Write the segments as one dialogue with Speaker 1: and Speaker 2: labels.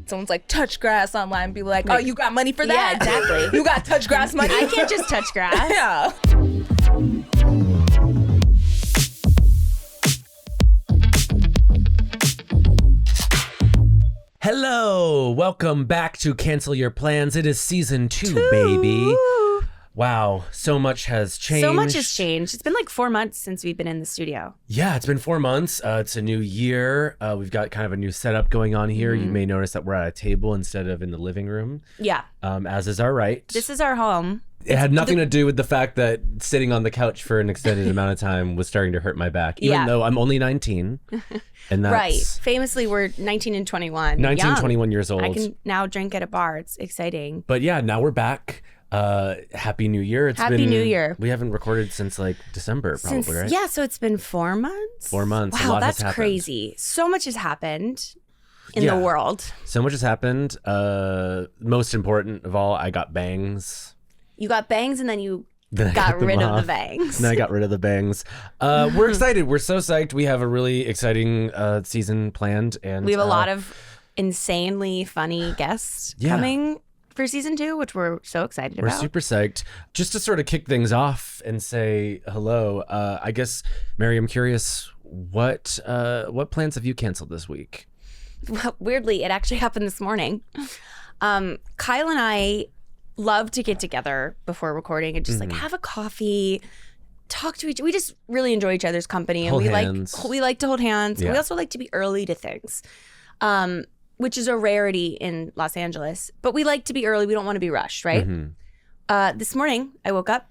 Speaker 1: someone's like, touch grass online, be like, oh, you got money for that?
Speaker 2: Yeah, exactly.
Speaker 1: You got touch grass money?
Speaker 2: I can't just touch grass.
Speaker 1: Yeah.
Speaker 3: Hello, welcome back to Cancel Your Plans. It is season 2, baby. Wow, so much has changed.
Speaker 2: So much has changed. It's been like 4 months since we've been in the studio.
Speaker 3: Yeah, it's been 4 months. It's a new year. We've got kind of a new setup going on here. You may notice that we're at a table instead of in the living room.
Speaker 2: Yeah.
Speaker 3: As is our right.
Speaker 2: This is our home.
Speaker 3: It had nothing to do with the fact that sitting on the couch for an extended amount of time was starting to hurt my back, even though I'm only 19. And that's
Speaker 2: right. Famously, we're 19 and 21.
Speaker 3: 19, 21 years old.
Speaker 2: I can now drink at a bar. It's exciting.
Speaker 3: But yeah, now we're back. Happy New Year.
Speaker 2: Happy New Year.
Speaker 3: We haven't recorded since like December, probably, right?
Speaker 2: Yeah, so it's been 4 months.
Speaker 3: 4 months.
Speaker 2: Wow, that's crazy. So much has happened in the world.
Speaker 3: So much has happened. Most important of all, I got bangs.
Speaker 2: You got bangs and then you got rid of the bangs.
Speaker 3: And then I got rid of the bangs. We're excited. We're so psyched. We have a really exciting season planned. And
Speaker 2: we have a lot of insanely funny guests coming for season 2, which we're so excited about.
Speaker 3: We're super psyched. Just to sort of kick things off and say hello, I guess, Mary, I'm curious, what plans have you canceled this week?
Speaker 2: Well, weirdly, it actually happened this morning. Kyle and I love to get together before recording and just like have a coffee, talk to each other. We just really enjoy each other's company, and
Speaker 3: hold
Speaker 2: we
Speaker 3: hands.
Speaker 2: like to hold hands.
Speaker 3: Yeah.
Speaker 2: We also like to be early to things, which is a rarity in Los Angeles. But we like to be early. We don't want to be rushed, right? This morning, I woke up,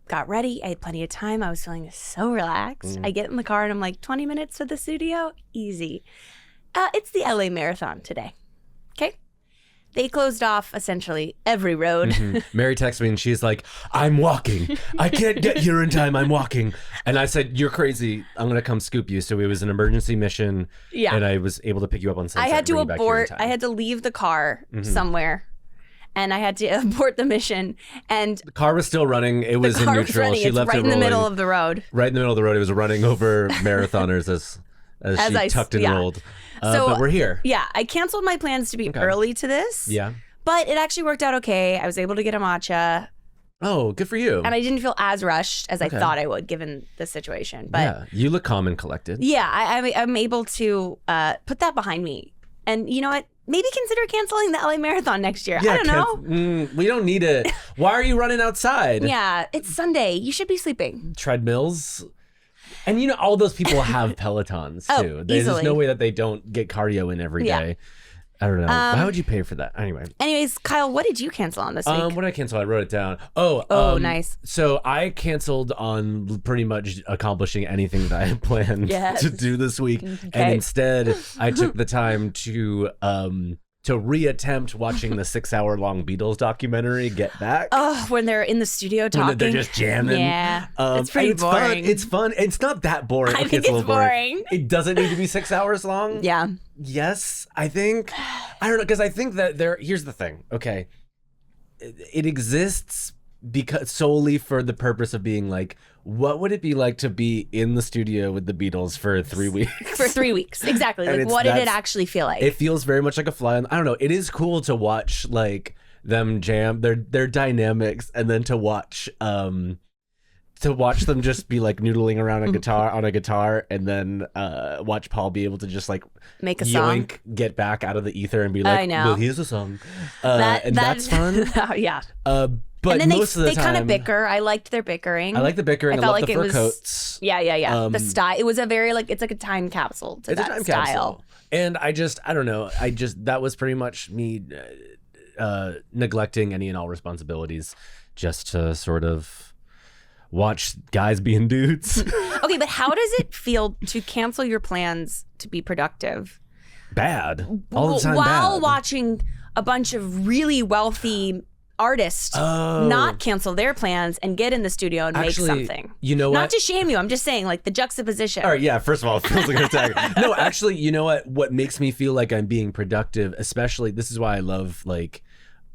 Speaker 2: got ready. I had plenty of time. I was feeling so relaxed. I get in the car and I'm like, 20 minutes to the studio? Easy. It's the LA Marathon today. Okay? They closed off essentially every road.
Speaker 3: Mary texted me and she's like, I'm walking. I can't get here in time. I'm walking. And I said, you're crazy. I'm going to come scoop you. So it was an emergency mission. Yeah. And I was able to pick you up on Sunset.
Speaker 2: I had to abort. I had to leave the car somewhere. And I had to abort the mission. And
Speaker 3: the car was still running. It was in neutral. She
Speaker 2: it's
Speaker 3: left
Speaker 2: right
Speaker 3: it
Speaker 2: in the
Speaker 3: rolling.
Speaker 2: middle of the road.
Speaker 3: Right in the middle of the road. It was running over marathoners as she tucked and rolled. But we're here.
Speaker 2: Yeah, I canceled my plans to be early to this.
Speaker 3: Yeah.
Speaker 2: But it actually worked out okay. I was able to get a matcha.
Speaker 3: Oh, good for you.
Speaker 2: And I didn't feel as rushed as I thought I would given the situation. But
Speaker 3: yeah, you look calm and collected.
Speaker 2: Yeah, I'm able to put that behind me. And you know what? Maybe consider canceling the LA Marathon next year.
Speaker 3: Yeah,
Speaker 2: I don't know.
Speaker 3: We don't need it. Why are you running outside?
Speaker 2: Yeah, it's Sunday. You should be sleeping.
Speaker 3: Treadmills. And you know, all those people have Pelotons too. There's no way that they don't get cardio in every day. I don't know. Why would you pay for that?
Speaker 2: Anyways, Kyle, what did you cancel on this week?
Speaker 3: What did I cancel? I wrote it down.
Speaker 2: Nice.
Speaker 3: So I canceled on pretty much accomplishing anything that I had planned to do this week. Okay. And instead, I took the time to reattempt watching the 6-hour-long Beatles documentary, Get Back.
Speaker 2: Oh, when they're in the studio talking.
Speaker 3: When they're just jamming.
Speaker 2: Yeah, it's pretty boring.
Speaker 3: It's fun. It's not that boring.
Speaker 2: I think it's boring.
Speaker 3: It doesn't need to be 6 hours long.
Speaker 2: Yeah.
Speaker 3: Yes, I think. I don't know, because I think that here's the thing, okay? It exists because solely for the purpose of being like, what would it be like to be in the studio with the Beatles for 3 weeks?
Speaker 2: For 3 weeks, exactly. Like, what did it actually feel like?
Speaker 3: It feels very much like a fly on. I don't know. It is cool to watch like them jam their dynamics, and then to watch them just be like noodling around on a guitar, and then watch Paul be able to just like
Speaker 2: make a song,
Speaker 3: Get Back out of the ether, and be like, well, here's a song, and that's fun.
Speaker 2: Yeah.
Speaker 3: But
Speaker 2: and then
Speaker 3: most of the
Speaker 2: they
Speaker 3: time,
Speaker 2: kind of bicker. I liked their bickering.
Speaker 3: I like the bickering. I love the fur coats.
Speaker 2: Yeah. The style. It was a very it's like a time capsule to that style. Capsule.
Speaker 3: And I don't know. That was pretty much me neglecting any and all responsibilities just to sort of watch guys being dudes.
Speaker 2: Okay, but how does it feel to cancel your plans to be productive?
Speaker 3: Bad. All the time
Speaker 2: while
Speaker 3: bad.
Speaker 2: Watching a bunch of really wealthy artists not cancel their plans and get in the studio and make something.
Speaker 3: You know what?
Speaker 2: Not to shame you. I'm just saying, like, the juxtaposition.
Speaker 3: All right, yeah, first of all, it feels like an attack. No, actually, you know what? What makes me feel like I'm being productive, especially, this is why I love, like,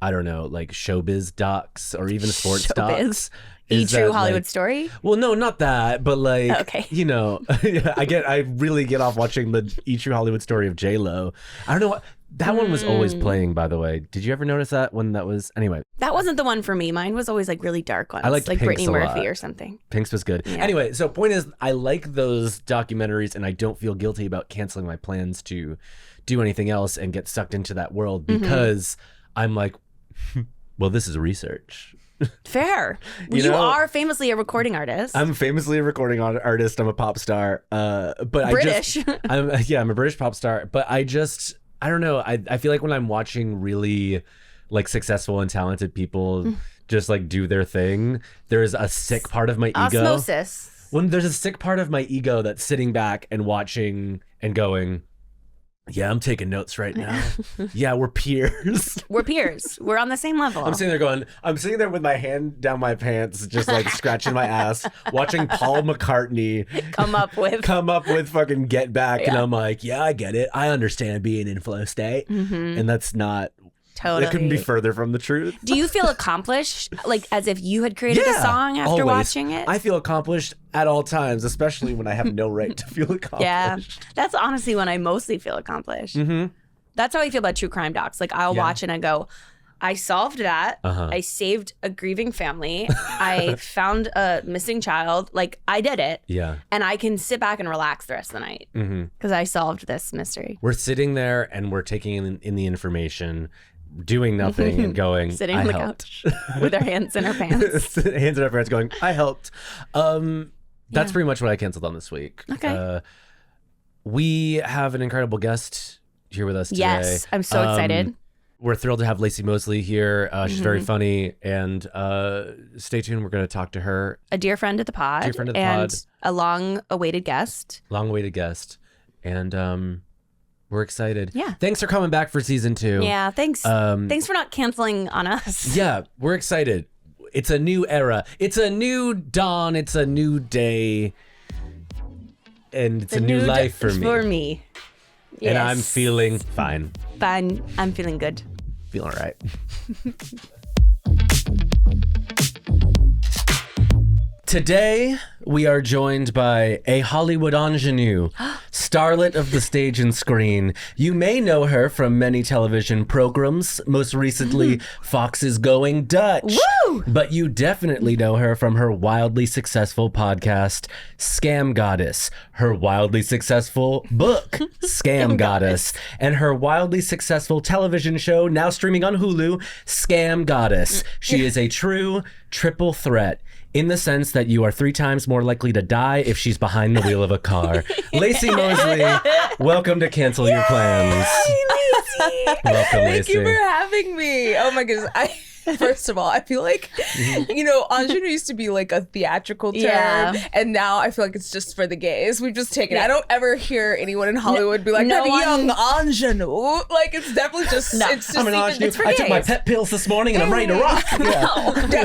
Speaker 3: I don't know, like showbiz docs or even sports docs.
Speaker 2: True Hollywood Story?
Speaker 3: Well, no, not that, but like,
Speaker 2: okay.
Speaker 3: You know, I really get off watching the True Hollywood Story of J-Lo. I don't know what, That one was always playing, by the way. Did you ever notice that when that was? Anyway.
Speaker 2: That wasn't the one for me. Mine was always like really dark ones.
Speaker 3: I liked
Speaker 2: like
Speaker 3: Pink's
Speaker 2: Brittany
Speaker 3: a
Speaker 2: Murphy
Speaker 3: lot.
Speaker 2: or something.
Speaker 3: Pink's was good.
Speaker 2: Yeah.
Speaker 3: Anyway, so point is, I like those documentaries and I don't feel guilty about canceling my plans to do anything else and get sucked into that world because I'm like, well, this is research.
Speaker 2: Fair.
Speaker 3: You
Speaker 2: You
Speaker 3: know?
Speaker 2: are famously a recording artist.
Speaker 3: I'm famously a recording artist. I'm a pop star. But
Speaker 2: British.
Speaker 3: I'm a British pop star. But I don't know. I feel like when I'm watching really like successful and talented people just like do their thing, there's a sick part of my ego.
Speaker 2: Osmosis.
Speaker 3: When there's a sick part of my ego that's sitting back and watching and going, yeah, I'm taking notes right now. Yeah, we're peers.
Speaker 2: We're peers. We're on the same level.
Speaker 3: I'm sitting there with my hand down my pants, just like scratching my ass, watching Paul McCartney
Speaker 2: come up with
Speaker 3: fucking Get Back. And I'm like, yeah, I get it. I understand being in flow state. And that's not,
Speaker 2: Totally.
Speaker 3: it couldn't be further from the truth.
Speaker 2: Do you feel accomplished, like as if you had created a song after
Speaker 3: always.
Speaker 2: watching it?
Speaker 3: I feel accomplished at all times, especially when I have no right to feel accomplished.
Speaker 2: Yeah, that's honestly when I mostly feel accomplished. That's how I feel about true crime docs. Like I'll watch and I go, I solved that. I saved a grieving family. I found a missing child. Like I did it.
Speaker 3: Yeah.
Speaker 2: And I can sit back and relax the rest of the night because I solved this mystery.
Speaker 3: We're sitting there and we're taking in the information, doing nothing and going,
Speaker 2: Sitting
Speaker 3: I
Speaker 2: on the
Speaker 3: helped.
Speaker 2: couch with our hands in our pants.
Speaker 3: Hands in our pants going, I helped. That's pretty much what I canceled on this week.
Speaker 2: Okay.
Speaker 3: We have an incredible guest here with us today.
Speaker 2: Yes, I'm so excited.
Speaker 3: We're thrilled to have Laci Mosley here. She's very funny, and stay tuned. We're going to talk to her.
Speaker 2: A dear friend of the pod.
Speaker 3: Dear friend of the
Speaker 2: and
Speaker 3: pod.
Speaker 2: a long-awaited guest.
Speaker 3: Long-awaited guest. And we're excited.
Speaker 2: Yeah.
Speaker 3: Thanks for coming back for season 2.
Speaker 2: Yeah, thanks. Thanks for not canceling on us.
Speaker 3: Yeah, we're excited. It's a new era. It's a new dawn. It's a new day. And it's a new life for me.
Speaker 2: For me. Yes.
Speaker 3: And I'm feeling fine.
Speaker 2: Fine. I'm feeling good.
Speaker 3: Feeling all right. Today, we are joined by a Hollywood ingenue, starlet of the stage and screen. You may know her from many television programs, most recently Fox's Going Dutch.
Speaker 2: Woo!
Speaker 3: But you definitely know her from her wildly successful podcast, Scam Goddess, her wildly successful book, Scam Goddess, and her wildly successful television show, now streaming on Hulu, Scam Goddess. She is a true triple threat, in the sense that you are 3 times more likely to die if she's behind the wheel of a car. Laci Mosley, welcome to Cancel Your Plans.
Speaker 1: Hi, Laci.
Speaker 3: Welcome,
Speaker 1: Thank you
Speaker 3: Laci.
Speaker 1: for having me. Oh my goodness. First of all, I feel like, ingenue used to be like a theatrical term, and now I feel like it's just for the gays. We've just taken it. I don't ever hear anyone in Hollywood be like,
Speaker 2: no
Speaker 1: "I'm a
Speaker 2: one-
Speaker 1: young ingenue." Like, it's definitely just, it's just
Speaker 3: I'm an ingenue.
Speaker 1: it's for
Speaker 3: I took my
Speaker 1: gays.
Speaker 3: pet pills this morning and I'm ready to rock. Yeah.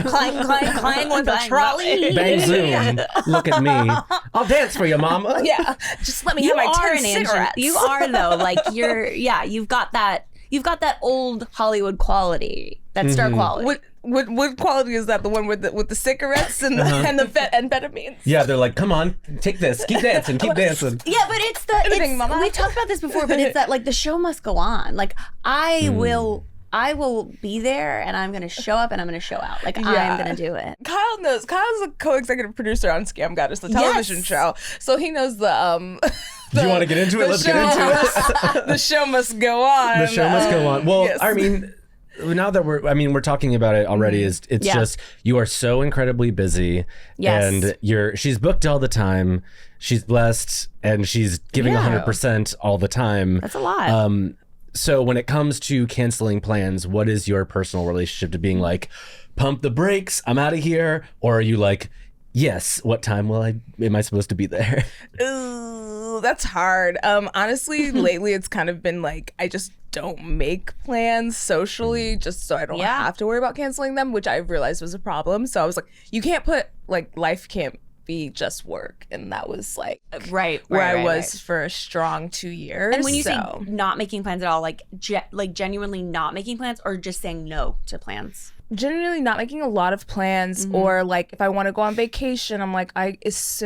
Speaker 1: Clang, clang, clang with a trolley.
Speaker 3: Bang zoom. Look at me. I'll dance for you, mama.
Speaker 1: Yeah, just let me
Speaker 2: You
Speaker 1: have my
Speaker 2: are
Speaker 1: 10
Speaker 2: an ingenue.
Speaker 1: cigarettes.
Speaker 2: You are though. Like you've got that old Hollywood quality, that star quality.
Speaker 1: What quality is that? The one with the cigarettes and and the amphetamines?
Speaker 3: Yeah, they're like, come on, take this. Keep dancing. Keep dancing.
Speaker 2: Yeah, but
Speaker 1: Anything, mama.
Speaker 2: we talked about this before, but it's that like the show must go on. Like I will be there and I'm gonna show up and I'm gonna show out. Like I'm gonna do it.
Speaker 1: Kyle knows. Kyle's a co-executive producer on Scam Goddess, the television show. So he knows the
Speaker 3: Do you want to get into it? Let's get into it.
Speaker 1: The show must go on.
Speaker 3: The show must go on. Well,
Speaker 1: yes.
Speaker 3: I mean, now that we're talking about it already, it's just, you are so incredibly busy.
Speaker 2: Yes.
Speaker 3: And she's booked all the time. She's blessed and she's giving 100% all the time.
Speaker 2: That's a lot.
Speaker 3: So when it comes to canceling plans, what is your personal relationship to being like, pump the brakes, I'm out of here? Or are you like, yes, what time am I supposed to be there?
Speaker 1: Ooh, that's hard. Honestly, lately it's kind of been like, I just don't make plans socially just so I don't have to worry about canceling them, which I realized was a problem. So I was like, you can't put, like, life can't be just work. And that was like where I was for a strong 2 years.
Speaker 2: And when you say not making plans at all, like genuinely not making plans or just saying no to plans?
Speaker 1: genuinely not making a lot of plans, or like if I want to go on vacation, I'm like, it's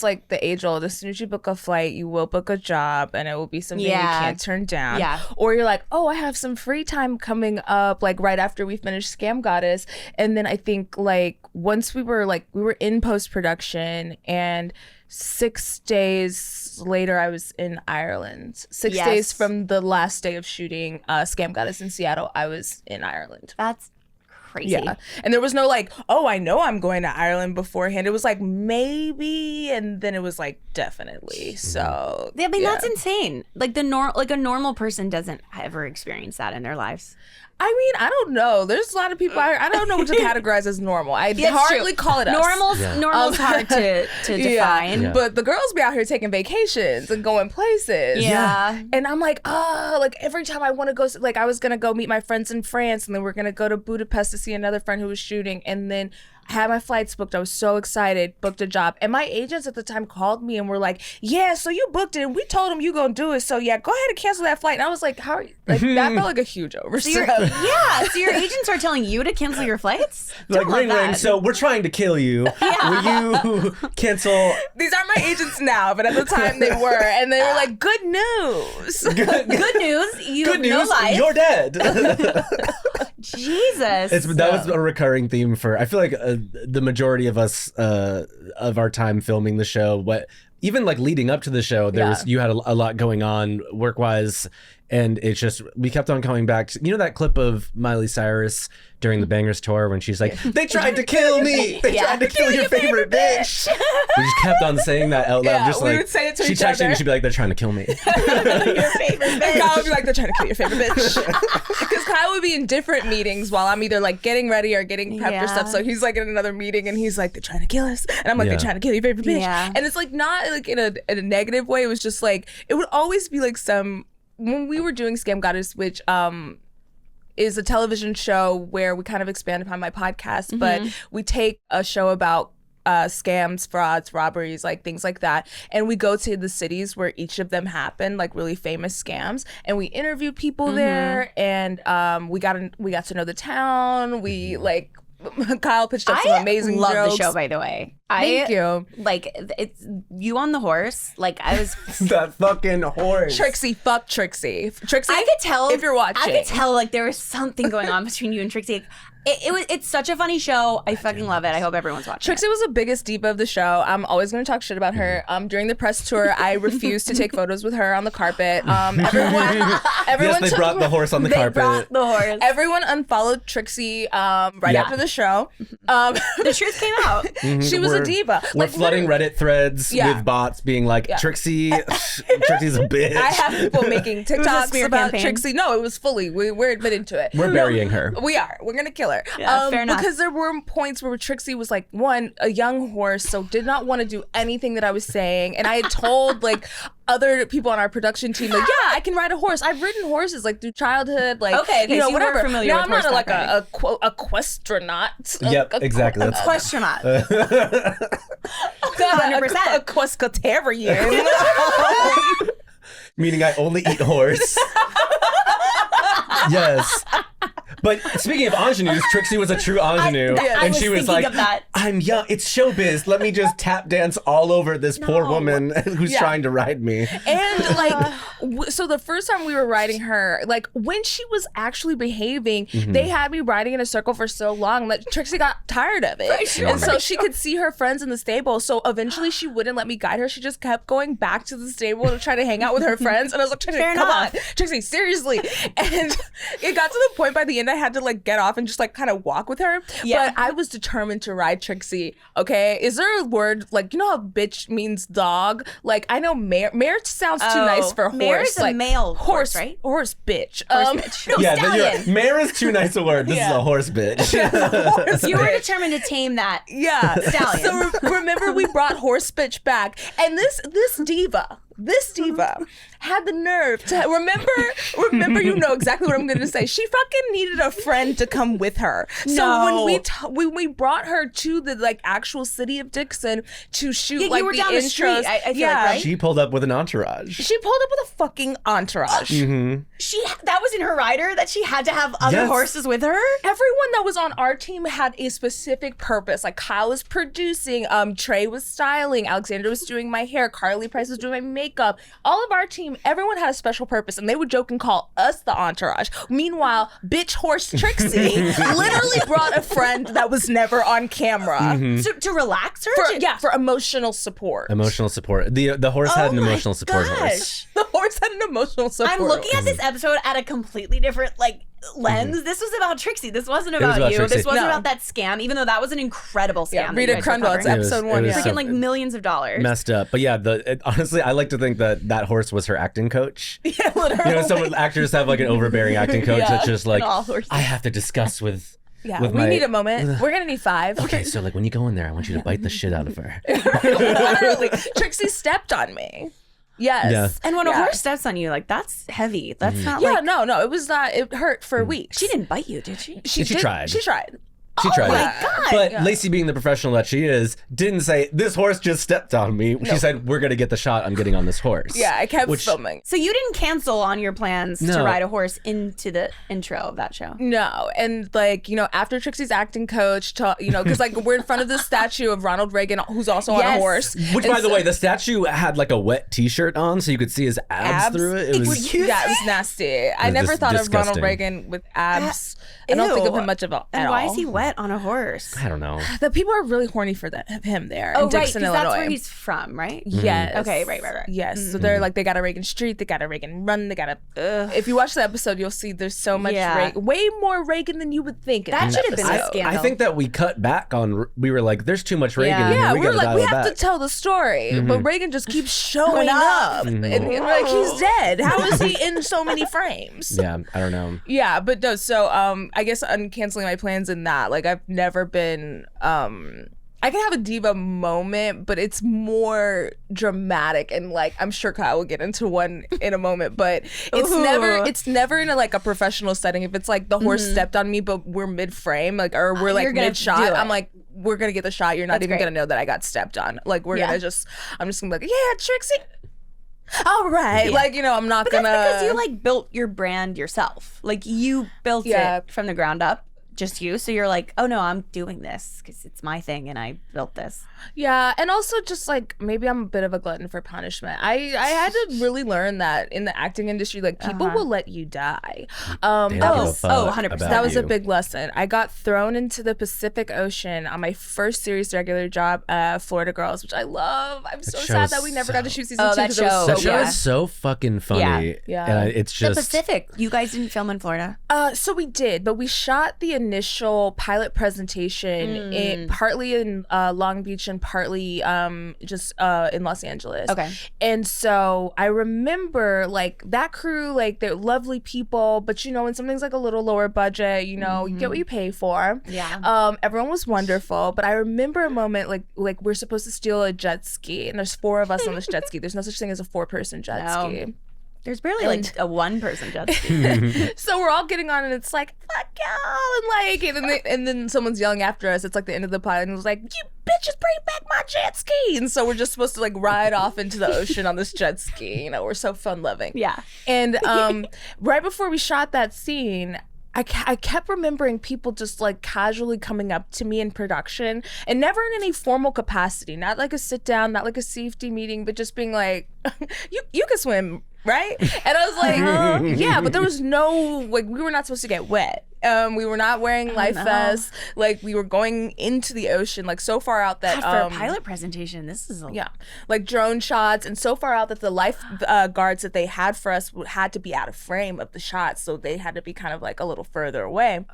Speaker 1: like the age old, as soon as you book a flight, you will book a job and it will be something you can't turn down. Yeah. Or you're like, oh, I have some free time coming up, like right after we finish Scam Goddess. And then I think like once we were in post-production, and 6 days later I was in Ireland. 6 days from the last day of shooting Scam Goddess in Seattle, I was in Ireland.
Speaker 2: That's crazy.
Speaker 1: Yeah. And there was no like, oh, I know I'm going to Ireland beforehand. It was like maybe, and then it was like definitely. So
Speaker 2: I mean, that's insane. Like a normal person doesn't ever experience that in their lives.
Speaker 1: I mean, I don't know. There's a lot of people. I don't know what to categorize as normal. I'd hardly call it us.
Speaker 2: Normal's hard to define.
Speaker 1: Yeah. But the girls be out here taking vacations and going places.
Speaker 2: Yeah.
Speaker 1: And I'm like, like every time I want to go, like I was going to go meet my friends in France, and then we're going to go to Budapest to see another friend who was shooting. And then I had my flights booked. I was so excited, booked a job. And my agents at the time called me and were like, yeah, so you booked it and we told them you going to do it. So yeah, go ahead and cancel that flight. And I was like, how are you? Like, that felt like a huge oversight.
Speaker 2: So your agents are telling you to cancel your flights?
Speaker 3: Like, ring, so we're trying to kill you. Yeah. Will you cancel?
Speaker 1: These aren't my agents now, but at the time they were. And they were like, good news.
Speaker 2: Good news.
Speaker 3: Good news. You're dead.
Speaker 2: Jesus.
Speaker 3: That was a recurring theme for, I feel like the majority of us, of our time filming the show, even like leading up to the show, you had a lot going on work-wise, and it's just, we kept on coming back to, that clip of Miley Cyrus during the Bangers tour when she's like, they tried to kill me. They tried to kill your favorite bitch. We just kept on saying that out loud.
Speaker 1: Yeah,
Speaker 3: just
Speaker 1: we
Speaker 3: like,
Speaker 1: would say it to
Speaker 3: she'd
Speaker 1: each
Speaker 3: text me
Speaker 1: other.
Speaker 3: and she'd be like, they're trying to kill me.
Speaker 2: Your favorite bitch.
Speaker 1: And Kyle would be like, they're trying to kill your favorite bitch. Because Kyle would be in different meetings while I'm either like getting ready or getting prepped or stuff. So he's like in another meeting and he's like, they're trying to kill us. And I'm like, they're trying to kill your favorite bitch.
Speaker 2: Yeah.
Speaker 1: And it's like not like in a negative way. It was just like, it would always be like when we were doing Scam Goddess, which is a television show where we kind of expand upon my podcast, but we take a show about scams, frauds, robberies, like things like that, and we go to the cities where each of them happen, like really famous scams, and we interview people there, and we got to know the town. We like Kyle pitched up some amazing jokes.
Speaker 2: I love the show, by the way.
Speaker 1: Thank you.
Speaker 2: Like, it's you on the horse. Like, I was
Speaker 3: that fucking horse.
Speaker 1: Trixie, fuck Trixie. Trixie,
Speaker 2: I could tell
Speaker 1: if you're watching.
Speaker 2: I could tell like there was something going on between you and Trixie. It's such a funny show. I fucking love it. I hope everyone's watching.
Speaker 1: Trixie was the biggest diva of the show. I'm always going to talk shit about her. During the press tour, I refused to take photos with her on the carpet. Everyone
Speaker 3: yes, they brought the horse on the carpet.
Speaker 2: They brought the horse.
Speaker 1: Everyone unfollowed Trixie right after the show.
Speaker 2: The truth came out.
Speaker 1: She was a diva.
Speaker 3: We're flooding Reddit threads with bots being like, Trixie's a bitch.
Speaker 1: I have people making TikToks about
Speaker 2: campaign.
Speaker 1: Trixie. No, it was fully. We're admitting to it.
Speaker 3: We're burying her.
Speaker 1: We are. We're going to kill her.
Speaker 2: Yeah, fair enough.
Speaker 1: Because there were points where Trixie was like, one, a young horse, so did not want to do anything that I was saying. And I had told like other people on our production team, like, yeah, I can ride a horse. I've ridden horses like through childhood, like,
Speaker 2: okay,
Speaker 1: you know, whatever.
Speaker 2: Were familiar
Speaker 1: now
Speaker 2: with
Speaker 1: I'm not
Speaker 2: horseback
Speaker 1: a questronaut.
Speaker 3: Yep, exactly.
Speaker 2: A questronaut.
Speaker 1: 100%. A questcatarian.
Speaker 3: Meaning I only eat horse. Yes. But speaking of ingenues, Trixie was a true ingenue. And she was like, I'm young. It's showbiz. Let me just tap dance all over this poor woman who's trying to ride me.
Speaker 1: And like, so the first time we were riding her, like when she was actually behaving, they had me riding in a circle for so long that Trixie got tired of it. And so she could see her friends in the stable. So eventually she wouldn't let me guide her. She just kept going back to the stable to try to hang out with her friends. And I was like, Trixie, come on. Trixie, seriously. And it got to the point by the end I had to like get off and just like kind of walk with her. But I was determined to ride Trixie. Okay. Is there a word like, you know how bitch means dog? Like I know mare. Mare sounds too nice for horse.
Speaker 2: Mare is
Speaker 1: like,
Speaker 2: a male horse, right?
Speaker 1: Horse bitch.
Speaker 2: Horse bitch. No, stallion.
Speaker 3: Mare is too nice a word. This is a horse bitch.
Speaker 2: You were determined to tame that stallion.
Speaker 1: So remember we brought horse bitch back, and this diva this diva had the nerve to remember, you know exactly what I'm going to say. She fucking needed a friend to come with her. So when we brought her to the like actual city of Dixon to shoot like
Speaker 2: you were
Speaker 1: the
Speaker 2: down
Speaker 1: intros,
Speaker 2: the street, I feel like, right?
Speaker 3: She pulled up with an entourage.
Speaker 1: She pulled up with a fucking entourage.
Speaker 2: That was in her rider that she had to have other horses with her.
Speaker 1: Everyone that was on our team had a specific purpose. Like Kyle was producing, Trey was styling, Alexandra was doing my hair, Carly Price was doing my makeup. All of our team, everyone had a special purpose, and they would joke and call us the entourage. Meanwhile, bitch horse Trixie literally brought a friend that was never on camera.
Speaker 2: So, to relax her?
Speaker 1: For emotional support.
Speaker 3: Emotional support. The horse had an emotional support horse.
Speaker 1: The horse had an emotional support.
Speaker 2: I'm looking at this episode at a completely different lens. This was about Trixie. This wasn't about you.
Speaker 3: Trixie.
Speaker 2: This wasn't about that scam, even though that was an incredible scam.
Speaker 1: Yeah, Rita Crundle, it's episode 1.
Speaker 3: It was
Speaker 2: freaking millions of dollars.
Speaker 3: Messed up. But yeah, honestly, I like to think that horse was her acting coach.
Speaker 1: Yeah, literally.
Speaker 3: You know, some actors have like an overbearing acting coach that's just like,
Speaker 2: all horses.
Speaker 3: I have to discuss with.
Speaker 1: Yeah,
Speaker 3: with
Speaker 1: we need a moment. We're gonna need 5.
Speaker 3: Okay, so like when you go in there, I want you to bite the shit out of her.
Speaker 1: Literally, Trixie stepped on me. Yes.
Speaker 3: Yeah.
Speaker 2: And when a horse steps on you, like, that's heavy. That's not like...
Speaker 1: Yeah, no, it was not. It hurt for weeks.
Speaker 2: She didn't bite you, did she?
Speaker 3: She tried.
Speaker 1: She tried.
Speaker 3: She tried
Speaker 2: my
Speaker 3: it.
Speaker 2: God.
Speaker 3: But Laci, being the professional that she is, didn't say, this horse just stepped on me. She said, we're going to get the shot on getting on this horse.
Speaker 1: Yeah, I kept filming.
Speaker 2: So you didn't cancel on your plans to ride a horse into the intro of that show?
Speaker 1: No. And like, after Trixie's acting coach, because like we're in front of this statue of Ronald Reagan, who's also on a horse.
Speaker 3: Which, by the way, the statue had like a wet t-shirt on, so you could see his abs through it. It was
Speaker 1: nasty. I never thought of Ronald Reagan with abs. I don't think of him much about at all.
Speaker 2: And why is he wet on a horse?
Speaker 3: I don't know.
Speaker 1: The people are really horny for him there in Dixon, Illinois.
Speaker 2: That's where he's from, right?
Speaker 1: Yes.
Speaker 2: Okay, right.
Speaker 1: Yes. So they're like, they got a Reagan Street, they got a Reagan Run, they got a... If you watch the episode, you'll see there's so much way more Reagan than you would think.
Speaker 2: That should have been a scandal.
Speaker 3: I think that we cut back on, we were like, there's too much Reagan in here.
Speaker 1: Yeah, we were like, we have
Speaker 3: back.
Speaker 1: to tell the story. But Reagan just keeps showing up. And we're like, he's dead. How is he in so many frames?
Speaker 3: Yeah, I don't know.
Speaker 1: Yeah, but no, so I guess I'm canceling my plans in that. Like, I've never been I can have a diva moment, but it's more dramatic, and like I'm sure Kyle will get into one in a moment, but it's never in a professional setting. If it's like the horse stepped on me but we're mid frame, like, or we're like mid shot, I'm like, we're gonna get the shot, you're not even gonna know that I got stepped on. Like, we're gonna just, I'm just gonna be like, yeah, Trixie, all right. Like, I'm not
Speaker 2: but
Speaker 1: gonna.
Speaker 2: That's because you built your brand yourself. Like, you built it from the ground up. Just you, so you're like, oh no, I'm doing this because it's my thing and I built this.
Speaker 1: Yeah, and also just like maybe I'm a bit of a glutton for punishment. I had to really learn that in the acting industry, like people will let you die.
Speaker 2: 100%.
Speaker 1: That was a big lesson. I got thrown into the Pacific Ocean on my first series regular job, Florida Girls, which I love. I'm so sad that we never got to shoot season 2.
Speaker 2: That show
Speaker 3: is so fucking funny.
Speaker 1: Yeah.
Speaker 3: And it's just
Speaker 2: the Pacific. You guys didn't film in Florida?
Speaker 1: So we did, but we shot the initial pilot presentation partly in Long Beach and partly just in Los Angeles.
Speaker 2: Okay.
Speaker 1: And so I remember like that crew, like they're lovely people, but when something's like a little lower budget, you get what you pay for.
Speaker 2: Yeah.
Speaker 1: Everyone was wonderful, but I remember a moment like we're supposed to steal a jet ski, and there's 4 of us on this jet ski. There's no such thing as a 4-person jet ski.
Speaker 2: There's barely like a 1-person jet ski.
Speaker 1: So we're all getting on, and it's like, fuck y'all, and then someone's yelling after us. It's like the end of the pilot, and it was like, you bitches, bring back my jet ski. And so we're just supposed to like ride off into the ocean on this jet ski. We're so fun loving.
Speaker 2: Yeah.
Speaker 1: And right before we shot that scene, I kept remembering people just like casually coming up to me in production, and never in any formal capacity, not like a sit down, not like a safety meeting, but just being like, you can swim, right? And I was like, yeah, but there was no, like, we were not supposed to get wet. We were not wearing life vests. Like, we were going into the ocean, like so far out that
Speaker 2: for a pilot presentation, this is
Speaker 1: like drone shots, and so far out that the life guards that they had for us had to be out of frame of the shots, so they had to be kind of like a little further away.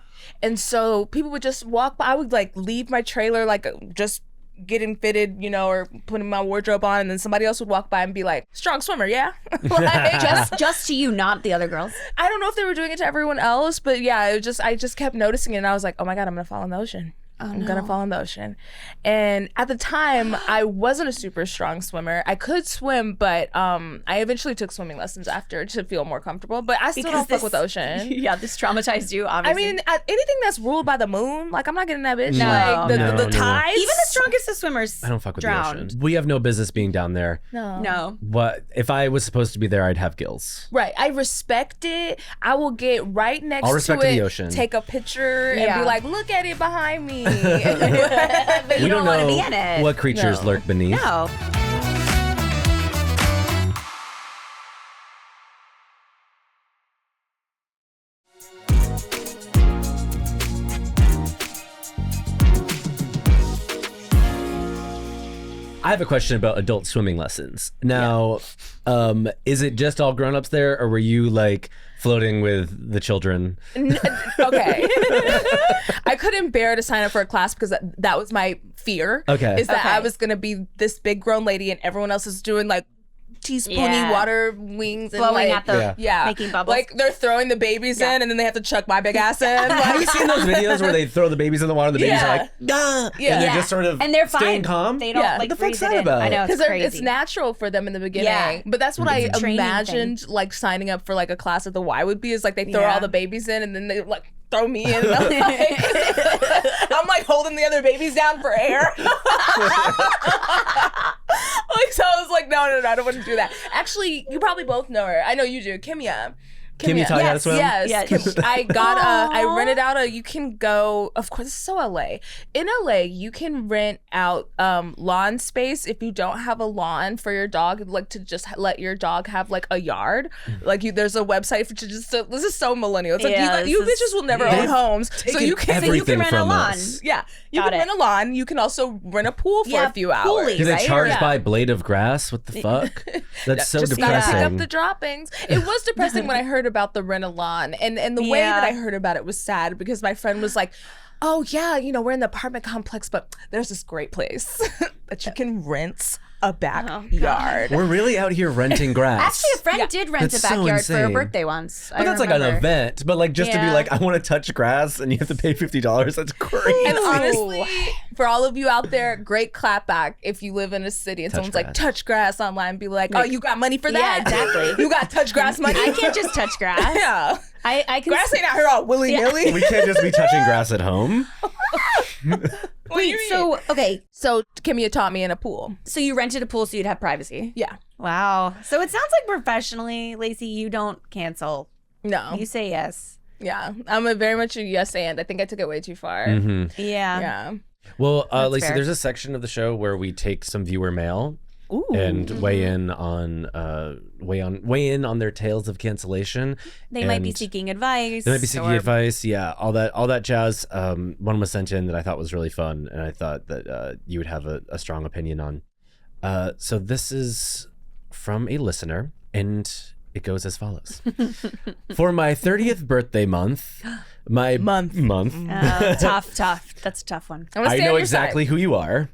Speaker 1: And so people would just walk by. I would like leave my trailer, like just getting fitted, or putting my wardrobe on, and then somebody else would walk by and be like, strong swimmer, yeah? Like,
Speaker 2: just to you, not the other girls?
Speaker 1: I don't know if they were doing it to everyone else, but yeah, I just kept noticing it, and I was like, oh my God, I'm gonna fall in the ocean. I'm gonna fall in the ocean. And at the time, I wasn't a super strong swimmer. I could swim, but I eventually took swimming lessons after to feel more comfortable. But I still don't fuck with the ocean.
Speaker 2: Yeah, this traumatized you, obviously.
Speaker 1: I mean, anything that's ruled by the moon, like I'm not getting that bitch.
Speaker 2: No.
Speaker 1: Like the tides.
Speaker 2: Even the strongest of swimmers
Speaker 3: I don't fuck with
Speaker 2: drowned.
Speaker 3: the ocean. We have no business being down there.
Speaker 2: No.
Speaker 3: What if I was supposed to be there? I'd have gills.
Speaker 1: Right. I respect it. I will get right next
Speaker 3: All
Speaker 1: to
Speaker 3: respect
Speaker 1: it,
Speaker 3: to the ocean.
Speaker 1: take a picture, and
Speaker 2: Yeah.
Speaker 1: be like, look at it behind me.
Speaker 2: But you
Speaker 3: We
Speaker 2: don't want to
Speaker 3: know
Speaker 2: be in it.
Speaker 3: what creatures
Speaker 1: No.
Speaker 3: lurk beneath.
Speaker 2: No.
Speaker 3: I have a question about adult swimming lessons. Now, is it just all grown-ups there, or were you like floating with the children?
Speaker 1: Okay. I couldn't bear to sign up for a class because that was my fear.
Speaker 3: Okay.
Speaker 1: Is that
Speaker 2: Okay.
Speaker 1: I was going to be this big grown lady and everyone else is doing like teaspoony
Speaker 2: Yeah.
Speaker 1: water wings and
Speaker 2: Blowing
Speaker 1: like,
Speaker 2: at the
Speaker 1: yeah.
Speaker 2: making bubbles.
Speaker 1: Like they're throwing the babies in and then they have to chuck my big ass in.
Speaker 3: Have you
Speaker 1: Like,
Speaker 3: seen those videos where they throw the babies in the water and the babies are like, ah,
Speaker 1: Yeah.
Speaker 3: and they're
Speaker 1: Yeah.
Speaker 3: just sort of
Speaker 2: and they're
Speaker 3: staying
Speaker 2: fine.
Speaker 3: calm?
Speaker 2: They don't
Speaker 1: Yeah.
Speaker 2: like
Speaker 3: What the fuck's
Speaker 2: freeze it
Speaker 3: that
Speaker 2: in.
Speaker 3: about?
Speaker 2: I know, it's
Speaker 1: because
Speaker 2: crazy.
Speaker 1: it's natural for them in the beginning.
Speaker 2: Yeah.
Speaker 1: But that's what I
Speaker 2: It's a training
Speaker 1: imagined like signing up for like a class at the Y would be is like they throw
Speaker 2: Yeah.
Speaker 1: all the babies in and then they like throw me in. And I'm like holding the other babies down for air. Like so I was like, no, I don't want to do that. Actually, you probably both know her. I know you do. Kimia.
Speaker 3: Kimia taught you how to swim?
Speaker 1: Yes.
Speaker 2: Yes.
Speaker 1: I got I rented out you can go, of course, it's so LA. In LA, you can rent out lawn space if you don't have a lawn for your dog, like to just let your dog have like a yard. Like there's a website for to just, so, this is so millennial. It's like
Speaker 2: Yeah,
Speaker 1: you
Speaker 2: this
Speaker 1: bitches will never
Speaker 3: They've
Speaker 1: own homes. So you can
Speaker 3: everything
Speaker 2: rent a
Speaker 3: from
Speaker 2: lawn.
Speaker 3: us.
Speaker 1: yeah, you
Speaker 2: Got
Speaker 1: can
Speaker 2: it.
Speaker 1: rent a lawn. You can also rent a pool for a few hours.
Speaker 2: poolie,
Speaker 3: Do they
Speaker 2: right?
Speaker 3: charge
Speaker 2: Yeah.
Speaker 3: by blade of grass? What the fuck? That's so
Speaker 1: Just gotta pick
Speaker 3: depressing.
Speaker 1: up the droppings. It was depressing when I heard about the rent a lawn, and the way
Speaker 2: Yeah.
Speaker 1: that I heard about it was sad because my friend was like, "Oh yeah, we're in the apartment complex, but there's this great place that you can rent a backyard."
Speaker 3: We're really out here renting grass.
Speaker 2: Actually, a friend did rent
Speaker 3: That's
Speaker 2: a
Speaker 3: so
Speaker 2: backyard for her
Speaker 3: insane.
Speaker 2: birthday once.
Speaker 3: But that's like an
Speaker 2: remember.
Speaker 3: event. But like just to be
Speaker 2: Yeah.
Speaker 3: like, I want to touch grass and you have to pay $50. That's crazy.
Speaker 1: And honestly, for all of you out there, great clapback if you live in a city and
Speaker 3: Touch
Speaker 1: someone's like,
Speaker 3: grass.
Speaker 1: touch grass online, be like, oh, you got money for that?
Speaker 2: Yeah, exactly.
Speaker 1: You got touch grass money?
Speaker 2: I can't just touch grass.
Speaker 1: Yeah.
Speaker 2: I can.
Speaker 1: Grass ain't out here all willy-nilly.
Speaker 3: We can't just be touching grass at home.
Speaker 2: Wait, so okay,
Speaker 1: So Kimia taught me in a pool.
Speaker 2: so you rented a pool so you'd have privacy.
Speaker 1: Yeah.
Speaker 2: Wow. So it sounds like professionally, Laci, you don't cancel.
Speaker 1: No.
Speaker 2: You say yes.
Speaker 1: Yeah. I'm very much a yes and. I think I took it way too far.
Speaker 3: Mm-hmm.
Speaker 2: Yeah.
Speaker 1: Yeah.
Speaker 3: Well,
Speaker 2: That's
Speaker 3: Lacey,
Speaker 2: fair.
Speaker 3: there's a section of the show where we take some viewer mail
Speaker 1: Ooh.
Speaker 3: and weigh in on their tales of cancellation.
Speaker 2: They might be
Speaker 3: And
Speaker 2: seeking advice.
Speaker 3: They might be seeking
Speaker 2: or-
Speaker 3: advice. Yeah, all that jazz. One was sent in that I thought was really fun, and I thought that you would have a strong opinion on. So this is from a listener, and it goes as follows: For my 30th birthday month, month.
Speaker 2: Tough. That's a tough one.
Speaker 1: I'm gonna
Speaker 3: I
Speaker 1: stay
Speaker 3: know
Speaker 1: on your
Speaker 3: exactly
Speaker 1: side.
Speaker 3: who you are.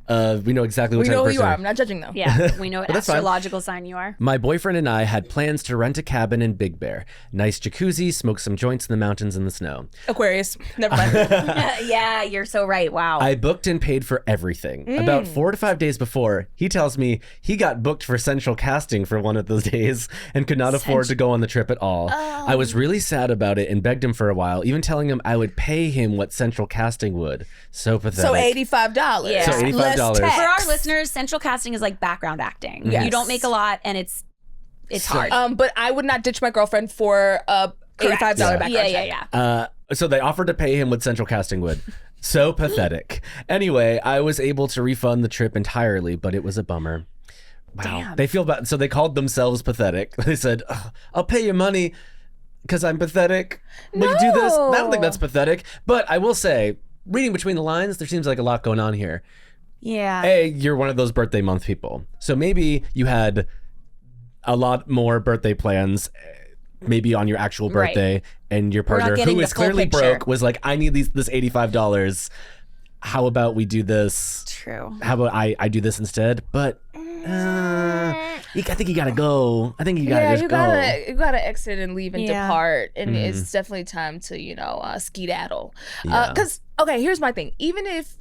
Speaker 3: We know exactly what
Speaker 1: We
Speaker 3: type
Speaker 1: know
Speaker 3: of
Speaker 1: who you
Speaker 3: person
Speaker 1: are. I'm not judging though.
Speaker 2: Yeah, we know what
Speaker 3: that's fine.
Speaker 2: astrological sign you are.
Speaker 3: My boyfriend and I had plans to rent a cabin in Big Bear. Nice jacuzzi, smoke some joints in the mountains in the snow.
Speaker 1: Aquarius. Never mind.
Speaker 2: Yeah, you're so right. Wow.
Speaker 3: I booked and paid for everything. About 4 to 5 days before, he tells me he got booked for central casting for one of those days and could not afford to go on the trip at all. I was really sad about it and begged him for a while, even telling him I would pay him what central casting would. So pathetic.
Speaker 1: So $85.
Speaker 2: Yeah.
Speaker 3: So $85.
Speaker 1: Less tax.
Speaker 2: For our listeners, central casting is like background acting.
Speaker 1: Yes.
Speaker 2: You don't make a lot, and it's hard.
Speaker 1: But I would not ditch my girlfriend for a $85 background check.
Speaker 2: Yeah.
Speaker 3: So they offered to pay him what central casting would. So pathetic. Anyway, I was able to refund the trip entirely, but it was a bummer. Wow.
Speaker 2: Damn.
Speaker 3: They feel bad. So they called themselves pathetic. They said, "Ugh, I'll pay you money because I'm pathetic. Will you do this? I don't think that's pathetic. But I will say, reading between the lines, there seems like a lot going on here.
Speaker 2: Yeah.
Speaker 3: A, you're one of those birthday month people. So maybe you had a lot more birthday plans, maybe on your actual
Speaker 2: Right.
Speaker 3: birthday, and your
Speaker 2: not
Speaker 3: partner,
Speaker 2: getting
Speaker 3: who
Speaker 2: the
Speaker 3: is
Speaker 2: full
Speaker 3: clearly
Speaker 2: picture.
Speaker 3: broke, was like, I need this $85. How about we do this?
Speaker 2: True.
Speaker 3: How about I do this instead? But I think you gotta go. I think you gotta just go.
Speaker 1: You gotta exit and leave and depart, and it's definitely time to skedaddle. Because here's my thing. Even if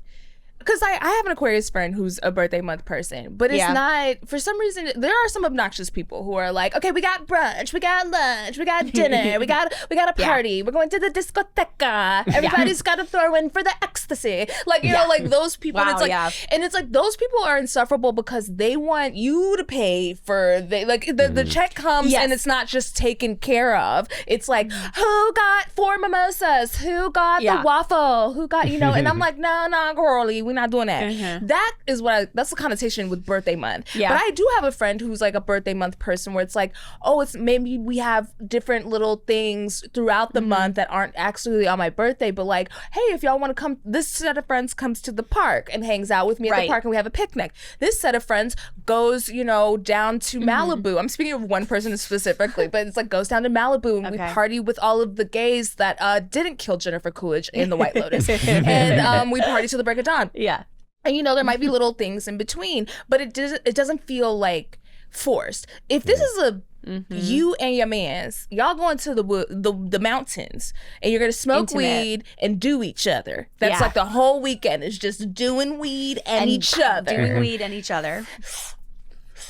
Speaker 1: because I have an Aquarius friend who's a birthday month person, but it's not, for some reason, there are some obnoxious people who are like, okay, we got brunch, we got lunch, we got dinner, we got a party, we're going to the discoteca, everybody's got to throw in for the ecstasy. Like, you know, like those people, and it's like those people are insufferable because they want you to pay for, the check comes and it's not just taken care of. It's like, who got 4 mimosas? Who got the waffle? Who got, and I'm like, no, girlie, we're not doing that. That is that's the connotation with birthday month. But I do have a friend who's like a birthday month person where it's like, oh, it's maybe we have different little things throughout the month that aren't actually on my birthday, but like, hey, if y'all want to come, this set of friends comes to the park and hangs out with me at the park and we have a picnic. This set of friends goes, down to Malibu. I'm speaking of one person specifically, but it's like goes down to Malibu and we party with all of the gays that didn't kill Jennifer Coolidge in The White Lotus. And we party till the break of dawn.
Speaker 2: Yeah.
Speaker 1: And there might be little things in between, but it doesn't feel like forced. If this is a you and your mans, y'all going to the mountains and you're gonna smoke weed and do each other. That's like the whole weekend is just doing weed and each other.
Speaker 2: Doing weed and each other.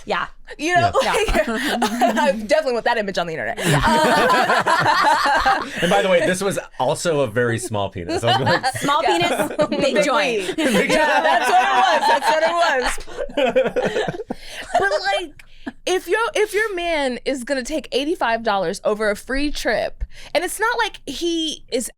Speaker 2: Yeah.
Speaker 1: I definitely want that image on the internet.
Speaker 3: And by the way, this was also a very small penis. I was going,
Speaker 2: small penis, big joint.
Speaker 1: That's what it was. But like, if your man is gonna take $85 over a free trip, and it's not like he is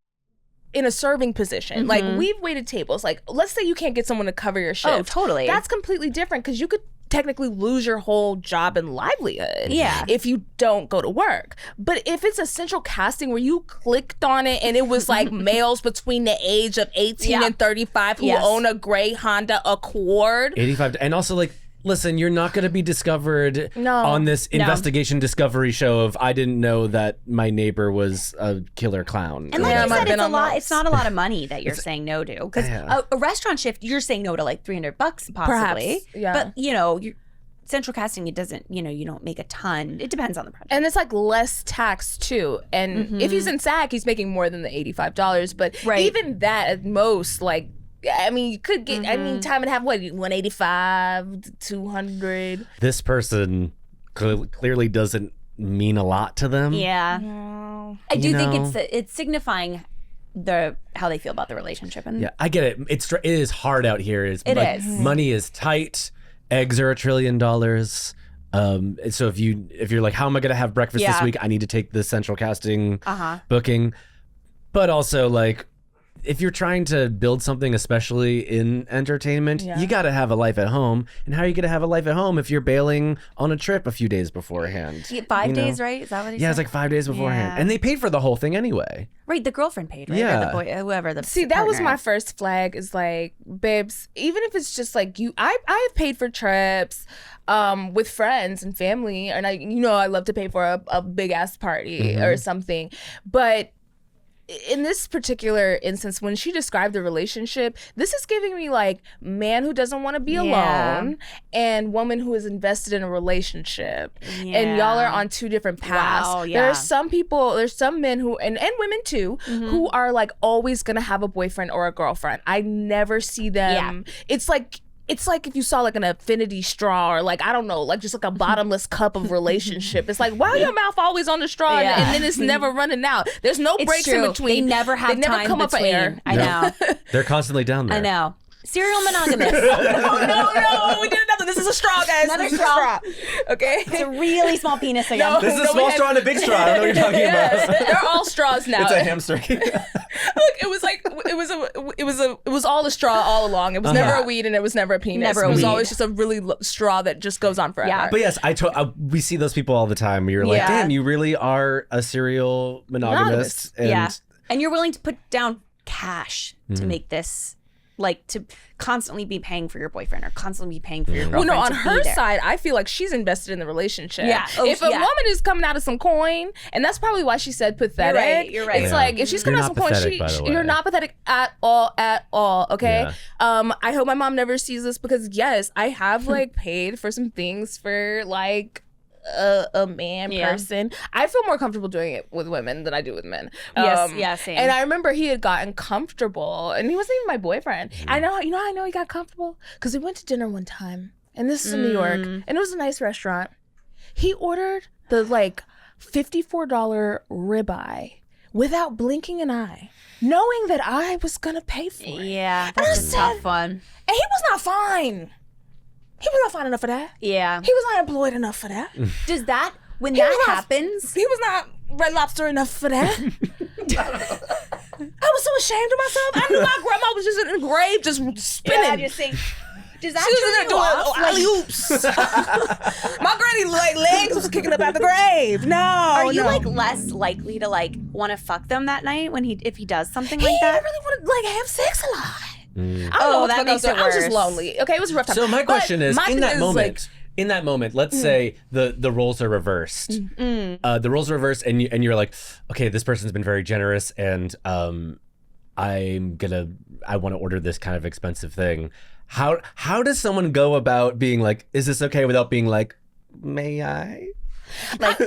Speaker 1: in a serving position. Like, we've waited tables. Like, let's say you can't get someone to cover your shift.
Speaker 2: Oh, totally.
Speaker 1: That's completely different because you could technically lose your whole job and livelihood if you don't go to work. But if it's a central casting where you clicked on it and it was like males between the age of 18 and 35 who own a gray Honda Accord.
Speaker 3: 85, and also like, listen, you're not going to be discovered on this investigation discovery show of I didn't know that my neighbor was a killer clown.
Speaker 2: And like you said, it's not a lot of money that you're saying no to. Because a restaurant shift, you're saying no to like $300 possibly.
Speaker 1: Perhaps,
Speaker 2: But, you're central casting, it doesn't, you don't make a ton. It depends on the project.
Speaker 1: And it's like less tax too. And if he's in SAG, he's making more than the $85. But even that at most, like, I mean, you could get, time and a half, 185, 200.
Speaker 3: This person clearly doesn't mean a lot to them.
Speaker 2: Yeah. No. I do think it's signifying how they feel about the relationship. And
Speaker 3: yeah, I get it. It is hard out here. It is. Money is tight. Eggs are $1 trillion. So if you're like, how am I going to have breakfast this week? I need to take the central casting booking. But also like, if you're trying to build something, especially in entertainment, you got to have a life at home. And how are you going to have a life at home if you're bailing on a trip a few days beforehand?
Speaker 2: 5 days, right? Is that what he said?
Speaker 3: It's like 5 days beforehand. And they paid for the whole thing anyway.
Speaker 2: Right, the girlfriend paid, right?
Speaker 3: Yeah.
Speaker 2: Or the boy, whoever the
Speaker 1: See, that was my first flag is like, babes, even if it's just like you, I have paid for trips with friends and family. And I love to pay for a big ass party or something. But in this particular instance, when she described the relationship, this is giving me like man who doesn't want to be alone and woman who is invested in a relationship. And y'all are on 2 different paths.
Speaker 2: Wow, yeah.
Speaker 1: There's some men who, and women too, who are like always gonna have a boyfriend or a girlfriend. I never see them. It's like if you saw like an infinity straw or like, I don't know, like just like a bottomless cup of relationship. It's like, why your mouth always on the straw and then it's never running out? There's no breaks in between.
Speaker 2: They never have time
Speaker 1: come up for air.
Speaker 2: I know.
Speaker 3: They're constantly down there.
Speaker 2: I know. Serial monogamous.
Speaker 1: No, we did another. This is a straw, guys.
Speaker 2: Another straw.
Speaker 1: Okay?
Speaker 2: It's a really small penis again.
Speaker 3: This is a small straw and a big straw. I don't know what you're talking about.
Speaker 1: They're all straws now.
Speaker 3: It's a hamster.
Speaker 1: Look, it was all a straw all along. It was never a weed and it was never a penis. It was always just a really straw that just goes on forever.
Speaker 2: Yeah.
Speaker 3: But yes, we see those people all the time. You're like, damn, you really are a serial monogamist.
Speaker 2: And you're willing to put down cash to make this like to constantly be paying for your boyfriend or constantly be paying for your
Speaker 1: Well,
Speaker 2: girlfriend.
Speaker 1: no, on
Speaker 2: to
Speaker 1: her
Speaker 2: be there.
Speaker 1: side, I feel like she's invested in the relationship.
Speaker 2: Yeah.
Speaker 1: If a woman is coming out of some coin, and that's probably why she said pathetic.
Speaker 2: You're right.
Speaker 1: It's
Speaker 3: Yeah.
Speaker 1: like if she's coming
Speaker 3: You're
Speaker 1: out of some
Speaker 3: not
Speaker 1: coin,
Speaker 3: pathetic, by the way.
Speaker 1: you're not pathetic at all. Okay.
Speaker 3: Yeah.
Speaker 1: I hope my mom never sees this because yes, I have like paid for some things for like a man person. I feel more comfortable doing it with women than I do with men.
Speaker 2: Same.
Speaker 1: And I remember he had gotten comfortable, and he wasn't even my boyfriend. I know he got comfortable because we went to dinner one time, and this is in New York, and it was a nice restaurant. He ordered the like $54 ribeye without blinking an eye, knowing that I was gonna pay for it.
Speaker 2: Yeah, that's a tough one.
Speaker 1: And he was not fine. He was not fine enough for that.
Speaker 2: Yeah.
Speaker 1: He was not employed enough for that.
Speaker 2: Does that, when
Speaker 1: He
Speaker 2: that
Speaker 1: was not-
Speaker 2: happens,
Speaker 1: He was not Red Lobster enough for that. I was so ashamed of myself. I knew my grandma was just in the grave, just spinning.
Speaker 2: does that
Speaker 1: She was
Speaker 2: turn
Speaker 1: in
Speaker 2: you
Speaker 1: there
Speaker 2: off?
Speaker 1: doing alley-oops. My granny like legs was kicking up out the grave. No,
Speaker 2: Are you
Speaker 1: no.
Speaker 2: like less likely to like want to fuck them that night when if he does something
Speaker 1: He
Speaker 2: like that?
Speaker 1: didn't really want to like have sex a lot. I don't
Speaker 2: Oh,
Speaker 1: know what
Speaker 2: that
Speaker 1: the fuck I was
Speaker 2: makes it
Speaker 1: doing. I was just
Speaker 2: worse.
Speaker 1: lonely. Okay, it was a rough time.
Speaker 3: So my
Speaker 1: But
Speaker 3: question is,
Speaker 1: my
Speaker 3: in
Speaker 1: thing
Speaker 3: that
Speaker 1: is,
Speaker 3: moment,
Speaker 1: like,
Speaker 3: let's say the roles are reversed. The roles are reversed, and you're like, okay, this person's been very generous, and I want to order this kind of expensive thing. How does someone go about being like, is this okay, without being like, may I?
Speaker 2: Like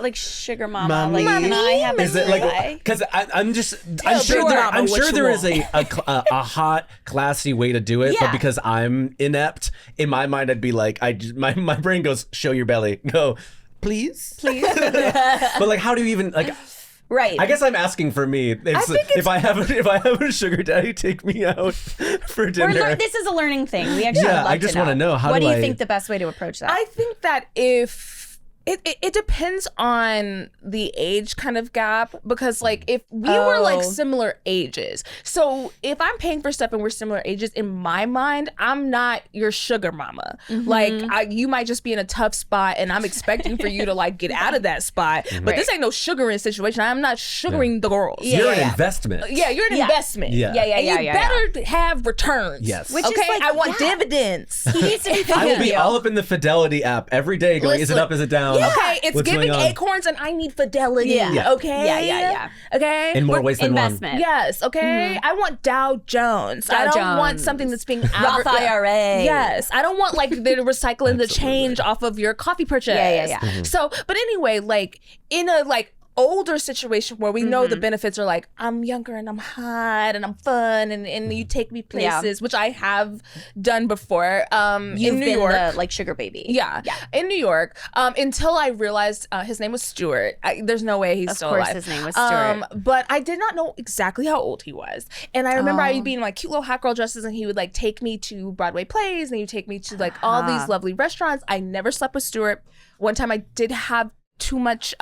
Speaker 2: like sugar mama,
Speaker 3: Mommy?
Speaker 2: like can I have
Speaker 3: Is it like, because I'm sure
Speaker 1: Big Mama what you
Speaker 3: there is
Speaker 1: want.
Speaker 3: a hot, classy way to do it,
Speaker 2: Yeah.
Speaker 3: but because I'm inept, in my mind I'd be like, my brain goes, show your belly, go, please. But like, how do you even like?
Speaker 2: right?
Speaker 3: I guess I'm asking for me. If I have a sugar daddy take me out for dinner.
Speaker 2: This is a learning thing. We actually
Speaker 3: Yeah,
Speaker 2: would love
Speaker 3: I just
Speaker 2: to
Speaker 3: wanna know, how
Speaker 2: what
Speaker 3: do
Speaker 2: do you
Speaker 3: I-
Speaker 2: think the best way to approach that?
Speaker 1: I think that if it depends on the age kind of gap, because like if we were like similar ages, so if I'm paying for stuff and we're similar ages, in my mind I'm not your sugar mama. Like you might just be in a tough spot and I'm expecting for you to like get out of that spot, but this ain't no sugaring situation. I'm not sugaring the girls.
Speaker 3: You're an investment.
Speaker 1: Yeah, you're an investment.
Speaker 3: Yeah.
Speaker 1: And you better have returns.
Speaker 3: Yes.
Speaker 2: Which is
Speaker 1: Okay,
Speaker 2: like,
Speaker 1: I want dividends.
Speaker 2: he needs to be
Speaker 3: I will be
Speaker 2: you.
Speaker 3: all up in the Fidelity app every day going, is it
Speaker 1: Listen,
Speaker 3: up, is it down?
Speaker 1: Okay, it's
Speaker 3: What's
Speaker 1: giving
Speaker 3: going on?
Speaker 1: acorns and I need fidelity.
Speaker 2: Yeah.
Speaker 1: Okay.
Speaker 2: Yeah.
Speaker 1: Okay.
Speaker 3: In more ways than one.
Speaker 2: investment.
Speaker 1: Yes. Okay. I want Dow Jones. I don't want something that's being
Speaker 2: Roth IRA.
Speaker 1: Yes. I don't want like they're recycling the change off of your coffee purchase.
Speaker 2: Yeah.
Speaker 1: So, but anyway, like in a like older situation where we know the benefits are like I'm younger and I'm hot and I'm fun and you take me places, which I have done before.
Speaker 2: You've
Speaker 1: in New
Speaker 2: been
Speaker 1: York.
Speaker 2: the like sugar baby.
Speaker 1: Yeah, in New York. Until I realized his name was Stuart. There's no way he's still alive.
Speaker 2: Of course, his name was Stuart.
Speaker 1: But I did not know exactly how old he was, and I remember I'd be in like cute little hot girl dresses, and he would like take me to Broadway plays, and he'd take me to like all these lovely restaurants. I never slept with Stuart. One time I did have too much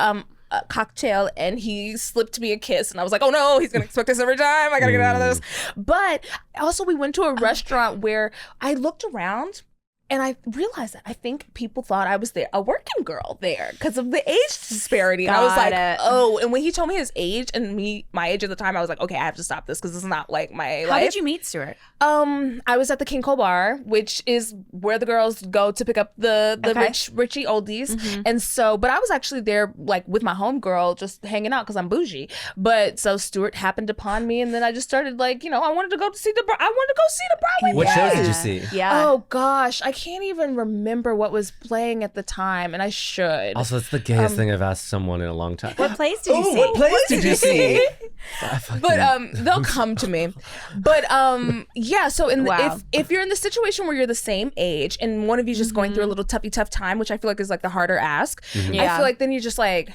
Speaker 1: cocktail and he slipped me a kiss and I was like, oh no, he's gonna expect this every time, I gotta get out of this. But also we went to a restaurant where I looked around and I realized that I think people thought I was there, a working girl there, because of the age disparity. And I was
Speaker 2: Got
Speaker 1: like,
Speaker 2: it.
Speaker 1: oh, and when he told me his age and my age at the time, I was like, okay, I have to stop this because this is not like my
Speaker 2: How
Speaker 1: life.
Speaker 2: did you meet Stuart?
Speaker 1: I was at the King Cole Bar, which is where the girls go to pick up the richie oldies. And so, but I was actually there like with my homegirl just hanging out because I'm bougie. But so Stuart happened upon me and then I just started like, I wanted to go see the Broadway.
Speaker 3: What
Speaker 1: plays.
Speaker 3: shows did you see?
Speaker 2: Yeah.
Speaker 1: Oh gosh, I can't even remember what was playing at the time and I should.
Speaker 3: Also, it's the gayest thing I've asked someone in a long time.
Speaker 2: What plays did you see?
Speaker 3: What plays did you see?
Speaker 1: But they'll come to me. But yeah, so
Speaker 2: Wow.
Speaker 1: if you're in the situation where you're the same age and one of you's just going through a little tough time, which I feel like is like the harder ask, I
Speaker 2: Yeah.
Speaker 1: feel like then you're just like,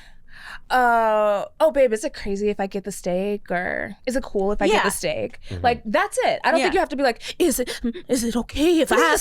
Speaker 1: oh babe, is it crazy if I get the steak, or is it cool if I get the steak? Like that's it. I don't think you have to be like, is it okay if I have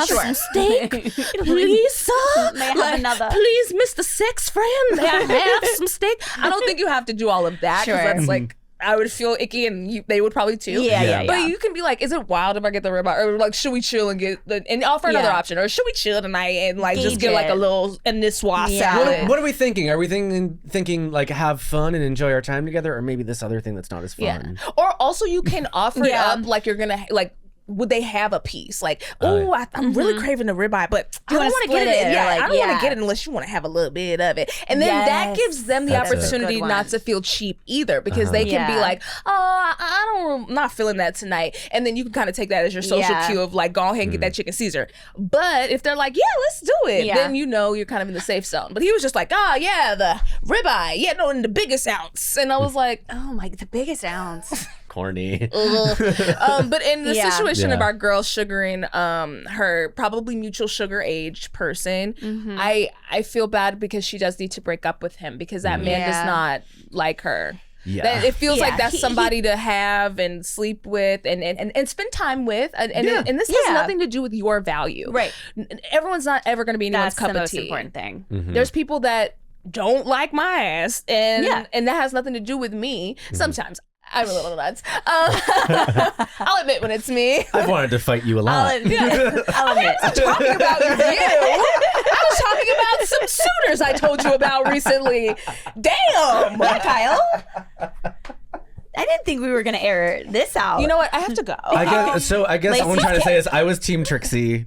Speaker 1: some steak, please, sir?
Speaker 2: May I have another?
Speaker 1: Please, Mr. Sex Friend, may I have some steak? I don't think you have to do all of that because
Speaker 2: Sure.
Speaker 1: that's like, I would feel icky and they would probably too.
Speaker 2: Yeah.
Speaker 1: But you can be like, is it wild if I get the ribeye? Or like, should we chill and get and offer another option? Or should we chill tonight and like just
Speaker 2: Gauge
Speaker 1: get like
Speaker 2: it.
Speaker 1: a little niswa
Speaker 2: Yeah.
Speaker 1: salad?
Speaker 3: What are we thinking? Are we thinking like have fun and enjoy our time together, or maybe this other thing that's not as fun?
Speaker 1: Or also you can offer it up like you're gonna like would they have a piece? Like, oh, I'm really craving the ribeye, but I don't want to get it. Yeah, I don't want to get it unless you want to have a little bit of it. And then that gives them the opportunity not to feel cheap either, because they can be like, oh, I'm not feeling that tonight. And then you can kind of take that as your social cue of like, go ahead and get that chicken Caesar. But if they're like, yeah, let's do it, then you know you're kind of in the safe zone. But he was just like, oh, yeah, the ribeye, in the biggest ounce. And I was like,
Speaker 2: oh my, the biggest ounce.
Speaker 3: Corny.
Speaker 1: But in the situation of our girl sugaring her probably mutual sugar aged person, I feel bad because she does need to break up with him, because that man does not like her. That it feels like that's somebody to have and sleep with and spend time with, and this has nothing to do with your value. Right. Everyone's not ever going to be anyone's cup of tea.
Speaker 2: That's the most important thing.
Speaker 1: There's people that don't like my ass, and that has nothing to do with me. Sometimes I'm a little nuts. I'll admit when it's me.
Speaker 3: I've wanted to fight you a lot.
Speaker 2: I'll admit.
Speaker 1: I wasn't talking about you. I was talking about some suitors I told you about recently. Damn, Kyle.
Speaker 2: I didn't think we were going to air this out.
Speaker 1: You know what? I have to go.
Speaker 3: I guess what I'm trying to say is I was Team Trixie.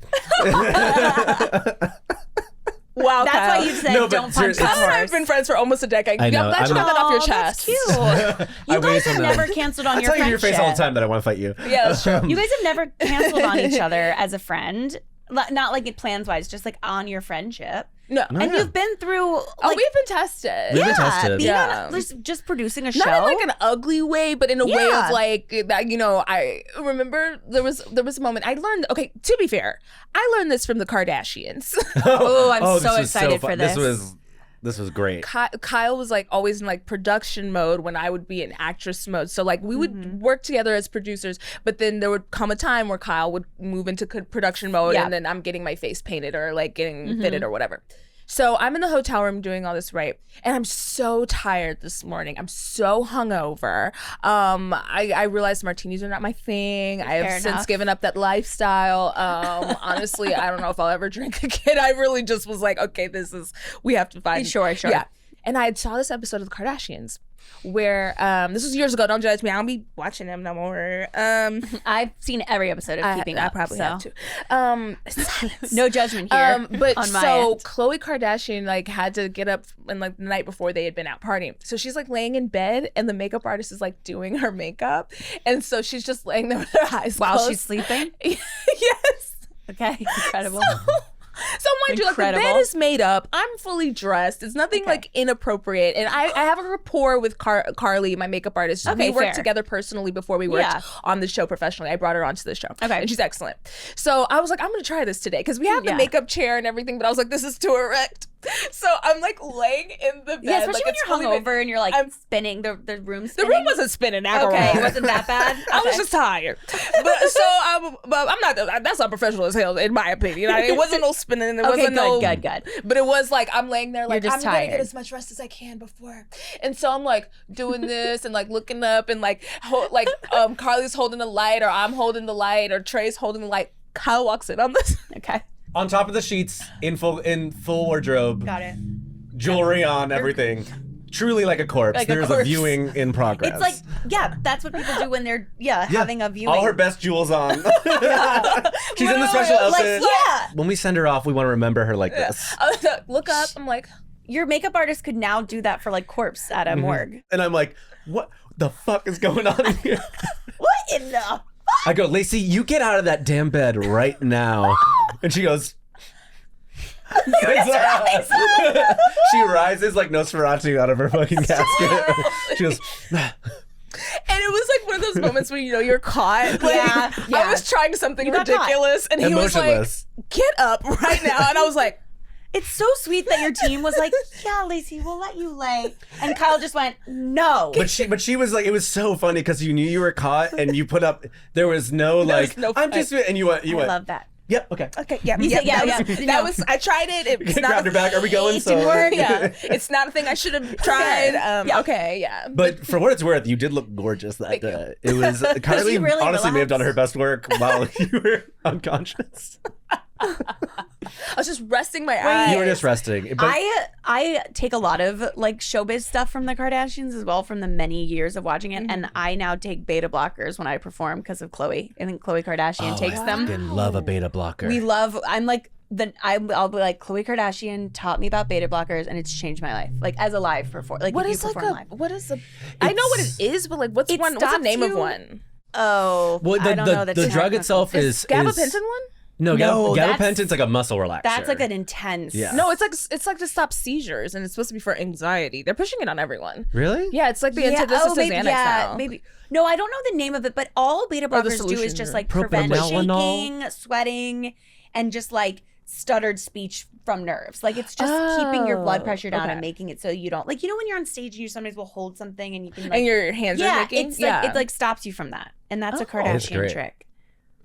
Speaker 2: Wow, that's Kyle. Why you said don't punch the horse.
Speaker 1: Kyle and I have been friends for almost a decade. I'm glad you got that off your chest.
Speaker 2: That's cute. You guys have never canceled on your friendship.
Speaker 3: I tell you your face all the time that I want to fight you.
Speaker 1: Yeah, that's true.
Speaker 2: You guys have never canceled on each other as a friend. Not like plans wise, just like on your friendship.
Speaker 1: No.
Speaker 2: And you've been through like,
Speaker 1: we've been tested.
Speaker 3: We've been tested.
Speaker 2: Being on, just producing a show.
Speaker 1: Not in like an ugly way, but in a way of like that, I remember there was a moment I learned, okay, to be fair, I learned this from the Kardashians.
Speaker 2: I'm so excited for this.
Speaker 3: This was great.
Speaker 1: Kyle was like always in like production mode when I would be in actress mode. So like we would work together as producers, but then there would come a time where Kyle would move into production mode, and then I'm getting my face painted or like getting fitted or whatever. So I'm in the hotel room doing all this, right? And I'm so tired this morning. I'm so hungover. I realized martinis are not my thing. I have since given up that lifestyle. Honestly, I don't know if I'll ever drink again. I really just was like, okay, we have to find.
Speaker 2: Sure.
Speaker 1: Yeah. And I saw this episode of the Kardashians where this was years ago. Don't judge me. I don't be watching them no more.
Speaker 2: I've seen every episode of Keeping Up.
Speaker 1: I probably have to.
Speaker 2: No judgment here.
Speaker 1: But
Speaker 2: on my
Speaker 1: so
Speaker 2: end.
Speaker 1: Khloe Kardashian like had to get up and like the night before they had been out partying. So she's like laying in bed, and the makeup artist is like doing her makeup, and so she's just laying there with her eyes
Speaker 2: while
Speaker 1: closed.
Speaker 2: she's sleeping.
Speaker 1: Yes.
Speaker 2: Okay. Incredible.
Speaker 1: So mind you, like the bed is made up. I'm fully dressed. It's nothing like inappropriate, and I have a rapport with Carly, my makeup artist.
Speaker 2: Okay,
Speaker 1: we worked together personally before we worked on the show professionally. I brought her onto the show, and she's excellent. So I was like, I'm gonna try this today because we have the makeup chair and everything, but I was like, this is too erect. So I'm like laying in the bed.
Speaker 2: Yeah, especially
Speaker 1: like,
Speaker 2: when you're hungover and you're like spinning the room. Spinning.
Speaker 1: The room wasn't spinning.
Speaker 2: Okay, it wasn't that bad. Okay.
Speaker 1: I was just tired. But I'm not. That's not professional as hell, in my opinion. It wasn't no spinning. It wasn't no
Speaker 2: good.
Speaker 1: But it was like I'm laying there like I'm
Speaker 2: tired.
Speaker 1: gonna get as much rest as I can before. And so I'm like doing this and like looking up and like Carly's holding the light, or I'm holding the light, or Trey's holding the light. Kyle walks in on this.
Speaker 2: Okay.
Speaker 3: On top of the sheets, in full wardrobe.
Speaker 2: Got it.
Speaker 3: Jewelry on, everything. Truly like a corpse.
Speaker 1: Like
Speaker 3: There's a viewing in progress.
Speaker 2: It's like, that's what people do when they're having a viewing.
Speaker 3: All her best jewels on. She's in the special outfit. When we send her off, we want to remember her like this.
Speaker 1: Look up. I'm like,
Speaker 2: your makeup artist could now do that for like corpse at a morgue.
Speaker 3: And I'm like, what the fuck is going on in here?
Speaker 2: What in the
Speaker 3: I go, Laci, you get out of that damn bed right now. And she goes, she rises like Nosferatu out of her fucking casket. She goes,
Speaker 1: and it was like one of those moments when you're caught. Like, I was trying something ridiculous, and he was like, "Get up right now!" And I was like,
Speaker 2: "It's so sweet that your team was like, yeah, Laci, we'll let you lay." And Kyle just went, "No."
Speaker 3: But she was like, it was so funny because you knew you were caught, and you put up. There was no I'm just, and you went.
Speaker 2: I love that.
Speaker 3: Yep. Okay.
Speaker 1: Yeah. That was. I tried it. It's not.
Speaker 3: Grabbed her back. Are we going?
Speaker 1: It didn't work. Yeah. It's not a thing I should have tried. Okay. Yeah.
Speaker 3: But for what it's worth, you did look gorgeous that day. It was Carly.
Speaker 2: Really
Speaker 3: honestly, may have done her best work while you were unconscious.
Speaker 1: I was just resting my eyes.
Speaker 3: You were just resting. But
Speaker 2: I take a lot of like showbiz stuff from the Kardashians as well from the many years of watching it, and I now take beta blockers when I perform because of Khloe. I think Khloe Kardashian takes them.
Speaker 3: I fucking love a beta blocker.
Speaker 2: I'll be like, Khloe Kardashian taught me about beta blockers, and it's changed my life. Like as a live performer, like
Speaker 1: what
Speaker 2: if
Speaker 1: is
Speaker 2: you
Speaker 1: like
Speaker 2: perform
Speaker 1: a
Speaker 2: live.
Speaker 1: what is a? I know what it is, but like what's
Speaker 2: It
Speaker 1: one? What's the
Speaker 2: stops
Speaker 1: name of
Speaker 2: you-
Speaker 1: one?
Speaker 2: Oh,
Speaker 3: well,
Speaker 2: I don't know.
Speaker 3: the drug itself is
Speaker 1: Gabapentin one?
Speaker 3: No,
Speaker 2: No,
Speaker 3: gabapentin's like a muscle relaxer.
Speaker 2: That's like an intense.
Speaker 3: Yeah.
Speaker 1: No, it's like to stop seizures, and it's supposed to be for anxiety. They're pushing it on everyone.
Speaker 3: Really?
Speaker 1: Yeah, it's like the antithesis
Speaker 2: maybe,
Speaker 1: Xanax
Speaker 2: yeah,
Speaker 1: now.
Speaker 2: maybe. No, I don't know the name of it, but all beta
Speaker 1: Or the
Speaker 2: blockers do is
Speaker 1: solution
Speaker 2: just
Speaker 1: or-
Speaker 2: like prevent
Speaker 3: Propranolol?
Speaker 2: shaking, sweating, and just like stuttered speech from nerves. Like it's just keeping your blood pressure down and making it so you don't like when you're on stage and you sometimes will hold something and you can like,
Speaker 1: And your hands are making.
Speaker 2: it's like it like stops you from that, and that's a
Speaker 3: That's
Speaker 2: Kardashian
Speaker 3: great.
Speaker 2: trick.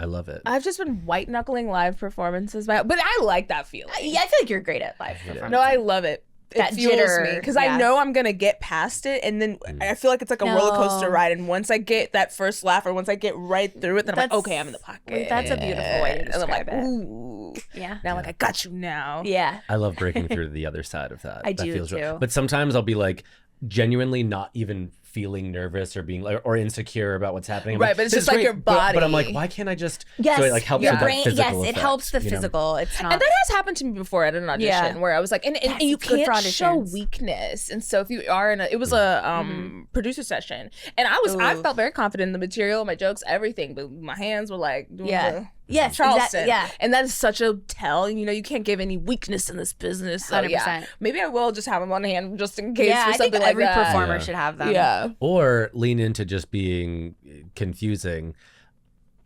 Speaker 3: I love it.
Speaker 1: I've just been white knuckling live performances, but I like that feeling.
Speaker 2: Yeah, I feel like you're great at live performance.
Speaker 1: No, I love it.
Speaker 2: That
Speaker 1: It fuels
Speaker 2: jitter,
Speaker 1: me because
Speaker 2: yeah.
Speaker 1: I know I'm gonna get past it, and then I feel like it's like a roller coaster ride. And once I get that first laugh, or once I get right through it, then I'm like, okay, I'm in the pocket.
Speaker 2: That's a beautiful way to
Speaker 1: And I'm like,
Speaker 2: describe it.
Speaker 1: ooh,
Speaker 2: Yeah.
Speaker 1: Now, like I got you now.
Speaker 2: Yeah.
Speaker 3: I love breaking through to the other side of that.
Speaker 2: I
Speaker 3: That
Speaker 2: do,
Speaker 3: feels real.
Speaker 2: too.
Speaker 3: But sometimes I'll be like genuinely not even feeling nervous or being like or insecure about what's happening. I'm
Speaker 1: Right,
Speaker 3: like,
Speaker 1: but it's
Speaker 3: this
Speaker 1: just
Speaker 3: is
Speaker 1: like
Speaker 3: great.
Speaker 1: your
Speaker 3: But I'm like,
Speaker 1: body.
Speaker 3: why can't I just?
Speaker 2: Yes.
Speaker 3: So it like helps
Speaker 2: your
Speaker 3: with
Speaker 2: brain,
Speaker 3: that physical
Speaker 2: yes, it
Speaker 3: effect,
Speaker 2: helps the
Speaker 3: you know?
Speaker 2: physical. It's not.
Speaker 1: And that has happened to me before at an audition
Speaker 2: Yeah.
Speaker 1: where I was like, and
Speaker 2: Yes,
Speaker 1: you
Speaker 2: it's good for
Speaker 1: can't show
Speaker 2: auditions.
Speaker 1: weakness. And so if you are in it was a producer session, and I felt very confident in the material, my jokes, everything, but my hands were like doing the
Speaker 2: Yes,
Speaker 1: Charleston.
Speaker 2: yeah.
Speaker 1: And that is such a tell. You can't give any weakness in this business. So
Speaker 2: 100%.
Speaker 1: yeah, maybe I will just have them on hand just in case
Speaker 2: Yeah,
Speaker 1: for
Speaker 2: I
Speaker 1: something
Speaker 2: think
Speaker 1: like
Speaker 2: every
Speaker 1: that.
Speaker 2: performer
Speaker 3: Yeah.
Speaker 2: should have them.
Speaker 1: Yeah.
Speaker 3: Or lean into just being confusing.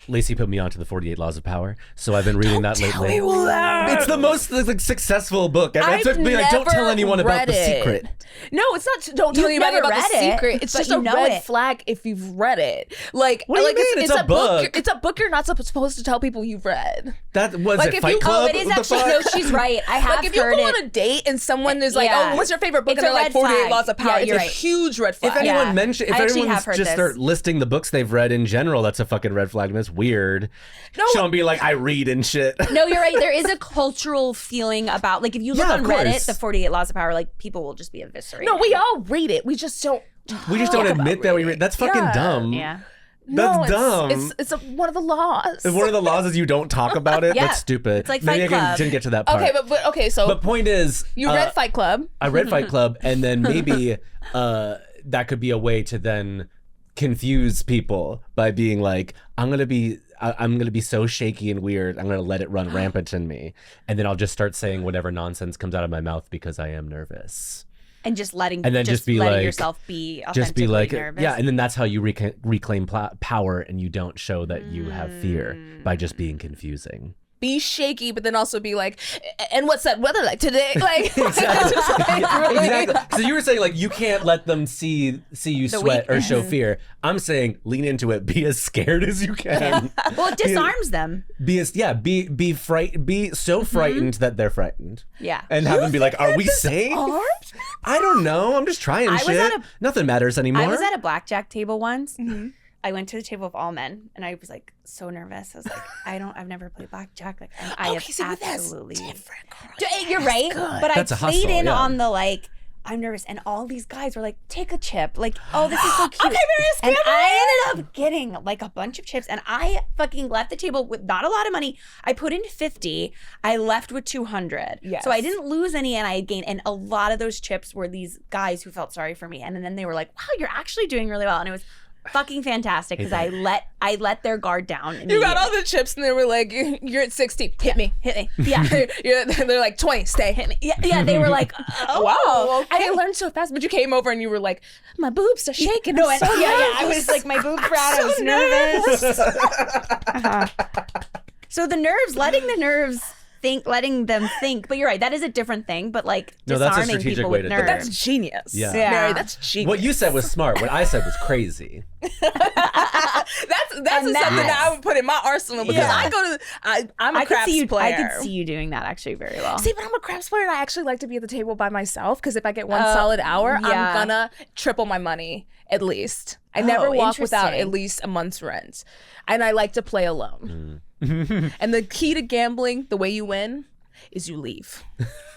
Speaker 3: Laci put me onto the 48 Laws of Power, so I've been reading that lately. It's the most like successful book. And it took me like, don't tell anyone about the secret.
Speaker 1: No, it's not. Don't tell
Speaker 2: You've
Speaker 1: anybody
Speaker 2: never
Speaker 1: about the
Speaker 2: read it,
Speaker 1: secret. It's
Speaker 2: but
Speaker 1: just
Speaker 2: you
Speaker 1: a
Speaker 2: know
Speaker 1: red
Speaker 2: it.
Speaker 1: flag if you've read it. Like,
Speaker 3: What do you
Speaker 1: like
Speaker 3: mean? It's a book.
Speaker 1: It's a book you're not supposed to tell people you've read.
Speaker 3: That was
Speaker 1: Like,
Speaker 3: it.
Speaker 1: if
Speaker 3: Fight
Speaker 1: you-
Speaker 3: Club.
Speaker 2: Oh, it is
Speaker 3: What the
Speaker 2: actually.
Speaker 3: fuck?
Speaker 2: No, she's right. I have
Speaker 1: Like if you
Speaker 2: heard
Speaker 1: go
Speaker 2: it.
Speaker 1: on a date and someone is like,
Speaker 2: Yeah.
Speaker 1: "Oh, what's your favorite book?"
Speaker 2: It's
Speaker 1: and they're
Speaker 2: a
Speaker 1: like,
Speaker 2: red
Speaker 1: 48
Speaker 2: flag.
Speaker 1: Laws of Power.
Speaker 2: Yeah,
Speaker 1: It's
Speaker 2: you're
Speaker 1: a
Speaker 2: right.
Speaker 1: huge red flag.
Speaker 3: If anyone
Speaker 2: Yeah.
Speaker 3: mentioned, if
Speaker 2: I actually
Speaker 3: everyone
Speaker 2: have heard
Speaker 3: just
Speaker 2: this.
Speaker 3: start listing the books they've read in general, that's a fucking red flag, and that's weird.
Speaker 1: No.
Speaker 3: Sean be like, I read and shit.
Speaker 2: No, you're right. There is a cultural feeling about like if you look
Speaker 3: Yeah,
Speaker 2: on
Speaker 3: of
Speaker 2: Reddit,
Speaker 3: course.
Speaker 2: the 48 Laws of Power, like people will just be eviscerated.
Speaker 1: No, we all read it. We just don't.
Speaker 3: We just don't
Speaker 1: talk about
Speaker 3: admit that we
Speaker 1: reading.
Speaker 3: read. That's fucking
Speaker 1: Yeah.
Speaker 3: dumb.
Speaker 2: Yeah.
Speaker 1: No,
Speaker 3: That's dumb.
Speaker 1: It's one of the laws.
Speaker 3: If one of the laws is you don't talk about it,
Speaker 2: Yeah.
Speaker 3: that's stupid.
Speaker 2: It's like
Speaker 3: Maybe
Speaker 2: Fight Club.
Speaker 3: didn't get to that part.
Speaker 1: Okay, but okay. So
Speaker 3: But point is,
Speaker 1: you read Fight Club.
Speaker 3: I read Fight Club, and then maybe that could be a way to then confuse people by being like, I'm gonna be so shaky and weird. I'm gonna let it run rampant in me, and then I'll just start saying whatever nonsense comes out of my mouth because I am nervous.
Speaker 2: And just letting
Speaker 3: And then just be
Speaker 2: letting
Speaker 3: like-
Speaker 2: yourself be authentically
Speaker 3: Just be like,
Speaker 2: nervous.
Speaker 3: yeah, and then that's how you reclaim power, and you don't show that you have fear by just being confusing.
Speaker 1: Be shaky, but then also be like, and what's that weather like today? Like,
Speaker 3: Exactly. So you were saying like you can't let them see you sweat or show fear. I'm saying lean into it. Be as scared as you can.
Speaker 2: Well, it disarms them.
Speaker 3: Be so frightened that they're frightened.
Speaker 2: Yeah.
Speaker 3: And have them be like, "Are we safe?" I don't know. I'm just trying
Speaker 2: was
Speaker 3: shit.
Speaker 2: at a-
Speaker 3: Nothing matters anymore.
Speaker 2: I was at a blackjack table once. I went to the table of all men, and I was like so nervous. I was like, I've never played blackjack. Like, and I have absolutely. You're right, but
Speaker 3: That's a
Speaker 2: I played
Speaker 3: hustle,
Speaker 2: in
Speaker 3: yeah.
Speaker 2: on the like. I'm nervous, and all these guys were like, "Take a chip." Like, oh, this is so cute.
Speaker 1: Okay, Marius,
Speaker 2: and
Speaker 1: come
Speaker 2: I ended up getting like a bunch of chips, and I fucking left the table with not a lot of money. I put in 50. I left with 200.
Speaker 1: Yes.
Speaker 2: So I didn't lose any, and I gained. And a lot of those chips were these guys who felt sorry for me, and then they were like, "Wow, you're actually doing really well," and it was fucking fantastic because I let their guard down.
Speaker 1: you got all the chips, and they were like, "You're at 60. Hit me."
Speaker 2: hit me. Yeah.
Speaker 1: They're like 20. Stay. Hit me.
Speaker 2: Yeah, they were like, oh,
Speaker 1: Wow.
Speaker 2: okay.
Speaker 1: I learned so fast, but you came over and you were like, "My boobs are shaking."
Speaker 2: No,
Speaker 1: I'm
Speaker 2: and
Speaker 1: so
Speaker 2: I
Speaker 1: nervous."
Speaker 2: was like, my boobs were out. I was nervous. So the nerves, letting them think. But you're right, that is a different thing. But like
Speaker 3: No, that's a
Speaker 2: disarming
Speaker 3: strategic
Speaker 2: people
Speaker 3: way
Speaker 2: with
Speaker 3: to do it.
Speaker 2: nerves.
Speaker 1: That's genius.
Speaker 3: Yeah.
Speaker 2: Yeah.
Speaker 1: Mary, that's genius.
Speaker 3: What you said was smart. What I said was crazy.
Speaker 1: That's something that I would put in my arsenal because
Speaker 2: Yeah.
Speaker 1: I go to I'm a
Speaker 2: I could
Speaker 1: craps
Speaker 2: see you.
Speaker 1: player.
Speaker 2: I could see you doing that actually very well.
Speaker 1: See, but I'm a craps player and I actually like to be at the table by myself because if I get one solid hour,
Speaker 2: yeah.
Speaker 1: I'm gonna triple my money at least. I never walk without
Speaker 2: interesting.
Speaker 1: at least a month's rent. And I like to play alone. And the key to gambling, the way you win, is you leave.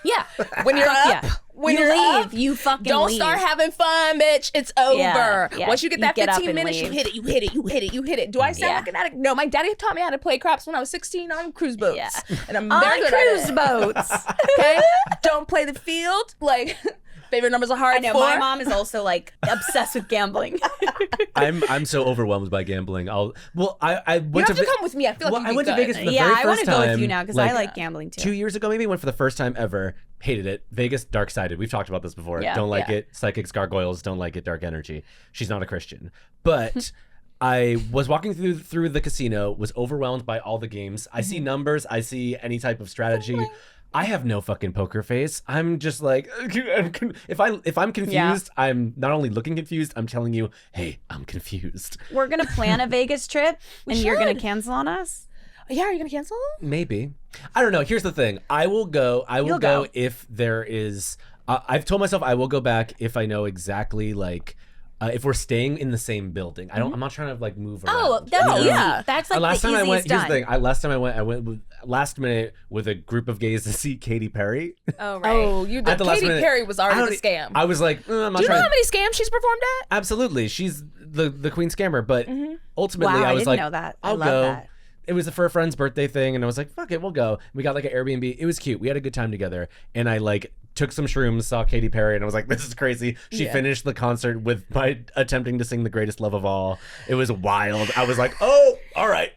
Speaker 2: Yeah.
Speaker 1: When you're up, when
Speaker 2: you
Speaker 1: you're
Speaker 2: leave,
Speaker 1: up,
Speaker 2: you fucking
Speaker 1: don't
Speaker 2: leave.
Speaker 1: start having fun, bitch. It's over.
Speaker 2: Yeah.
Speaker 1: Once you get
Speaker 2: You
Speaker 1: that
Speaker 2: get up
Speaker 1: 15
Speaker 2: and
Speaker 1: minutes, you
Speaker 2: leave.
Speaker 1: hit it, you hit it, you hit it, you hit it. Do I sound like an addict? No, my daddy taught me how to play craps when I was 16 on cruise boats.
Speaker 2: Yeah.
Speaker 1: And I'm
Speaker 2: On
Speaker 1: very good
Speaker 2: cruise
Speaker 1: at it.
Speaker 2: boats.
Speaker 1: Okay? Don't play the field. Like, favorite numbers are hard.
Speaker 2: I know.
Speaker 1: 4.
Speaker 2: My mom is also like obsessed with gambling.
Speaker 3: I'm so overwhelmed by gambling. I
Speaker 1: You
Speaker 3: went
Speaker 1: have to come with me. I feel like
Speaker 3: I
Speaker 1: you'd
Speaker 3: went
Speaker 1: be
Speaker 3: to
Speaker 1: good.
Speaker 3: Vegas for the
Speaker 2: Yeah,
Speaker 3: very
Speaker 2: I want
Speaker 3: first
Speaker 2: to go with
Speaker 3: time.
Speaker 2: you now because I like gambling too.
Speaker 3: 2 years ago, maybe went for the first time ever. Hated it. Vegas, dark-sided. We've talked about this before.
Speaker 2: Yeah,
Speaker 3: Don't like
Speaker 2: yeah.
Speaker 3: it. Psychics, gargoyles. Don't like it. Dark energy. She's not a Christian, but I was walking through the casino. Was overwhelmed by all the games. I see numbers. I see any type of strategy. I have no fucking poker face. I'm just like, if I'm confused, I'm not only looking confused. I'm telling you, hey, I'm confused.
Speaker 2: We're gonna plan a Vegas trip, and you're gonna cancel on us.
Speaker 1: Yeah, are you going to cancel?
Speaker 3: Maybe. I don't know. Here's the thing. I will go.
Speaker 2: You'll go.
Speaker 3: If there is. I've told myself I will go back if I know exactly like. If we're staying in the same building, I'm not trying to like move around.
Speaker 2: Oh, that's easy.
Speaker 1: yeah.
Speaker 2: That's like
Speaker 3: last
Speaker 2: the
Speaker 3: time I went.
Speaker 2: easiest
Speaker 3: Here's the
Speaker 2: done.
Speaker 3: thing. Last time I went with, last minute with a group of gays to see Katy Perry.
Speaker 2: Oh right.
Speaker 1: Oh,
Speaker 3: At the last
Speaker 1: Katy
Speaker 3: minute,
Speaker 1: Perry was
Speaker 3: I
Speaker 1: already
Speaker 3: don't-
Speaker 1: the scam.
Speaker 3: I was like, I'm not
Speaker 1: Do you know
Speaker 3: trying.
Speaker 1: how many scams she's performed at?
Speaker 3: Absolutely, she's the queen scammer. But ultimately,
Speaker 2: Wow,
Speaker 3: I
Speaker 2: I
Speaker 3: was
Speaker 2: didn't
Speaker 3: like,
Speaker 2: know that. I
Speaker 3: I'll
Speaker 2: love
Speaker 3: go.
Speaker 2: that.
Speaker 3: It was for a friend's birthday thing, and I was like, fuck it, we'll go. We got like an Airbnb. It was cute. We had a good time together, and I like took some shrooms, saw Katy Perry, and I was like, this is crazy. She finished the concert with my attempting to sing The Greatest Love of All. It was wild. I was like, oh, all right.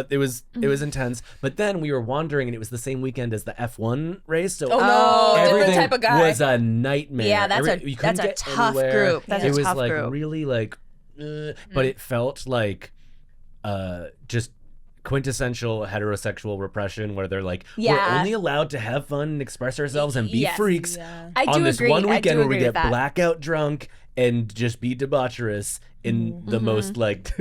Speaker 3: It was intense. But then we were wandering, and it was the same weekend as the F1 race. So
Speaker 1: Oh, no. Different
Speaker 3: everything
Speaker 1: type of guy.
Speaker 3: was a nightmare.
Speaker 2: Yeah, that's
Speaker 3: You couldn't
Speaker 2: a
Speaker 3: get
Speaker 2: tough
Speaker 3: anywhere.
Speaker 2: group. That's
Speaker 3: It
Speaker 2: a
Speaker 3: was
Speaker 2: tough
Speaker 3: like
Speaker 2: group.
Speaker 3: really like, but it felt like just quintessential heterosexual repression where they're like, we're
Speaker 2: Yeah.
Speaker 3: only allowed to have fun and express ourselves and be
Speaker 2: Yes.
Speaker 3: freaks
Speaker 2: I do
Speaker 3: on this
Speaker 2: agree.
Speaker 3: one
Speaker 2: I do
Speaker 3: weekend where we
Speaker 2: agree
Speaker 3: get
Speaker 2: with that.
Speaker 3: blackout drunk and just be debaucherous in the most like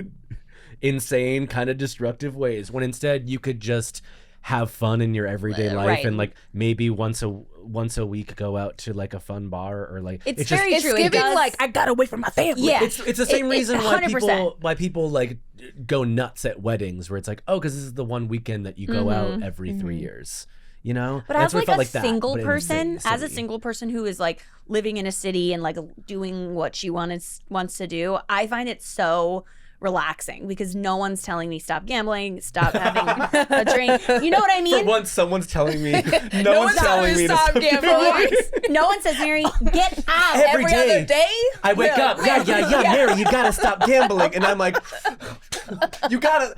Speaker 3: insane kind of destructive ways, when instead you could just have fun in your everyday life
Speaker 2: Right.
Speaker 3: and like maybe once a week go out to like a fun bar or like
Speaker 2: It's
Speaker 3: just
Speaker 2: very
Speaker 1: It's
Speaker 2: true. It
Speaker 1: giving
Speaker 2: does-
Speaker 1: like, I got away from my family.
Speaker 2: Yeah.
Speaker 3: it's the same reason why
Speaker 2: 100%.
Speaker 3: people like go nuts at weddings where it's like, oh, because this is the one weekend that you go out every 3 years, you know.
Speaker 2: But
Speaker 3: That's
Speaker 2: as
Speaker 3: what it
Speaker 2: like
Speaker 3: felt
Speaker 2: a
Speaker 3: that,
Speaker 2: single
Speaker 3: but in the
Speaker 2: person,
Speaker 3: same
Speaker 2: as a
Speaker 3: city.
Speaker 2: single person who is like living in a city and like doing what she wants to do, I find it so relaxing because no one's telling me stop gambling, stop having a drink. You know what I
Speaker 3: For
Speaker 2: mean?
Speaker 3: once, someone's telling me. No,
Speaker 1: No
Speaker 3: one's
Speaker 1: one's
Speaker 3: telling me to
Speaker 1: stop gambling.
Speaker 2: No one says, Mary, get out.
Speaker 3: Every
Speaker 1: Every
Speaker 3: day.
Speaker 1: other day?
Speaker 3: I wake
Speaker 1: Really?
Speaker 3: up, yeah, Mary, you gotta stop gambling, and I'm like, you gotta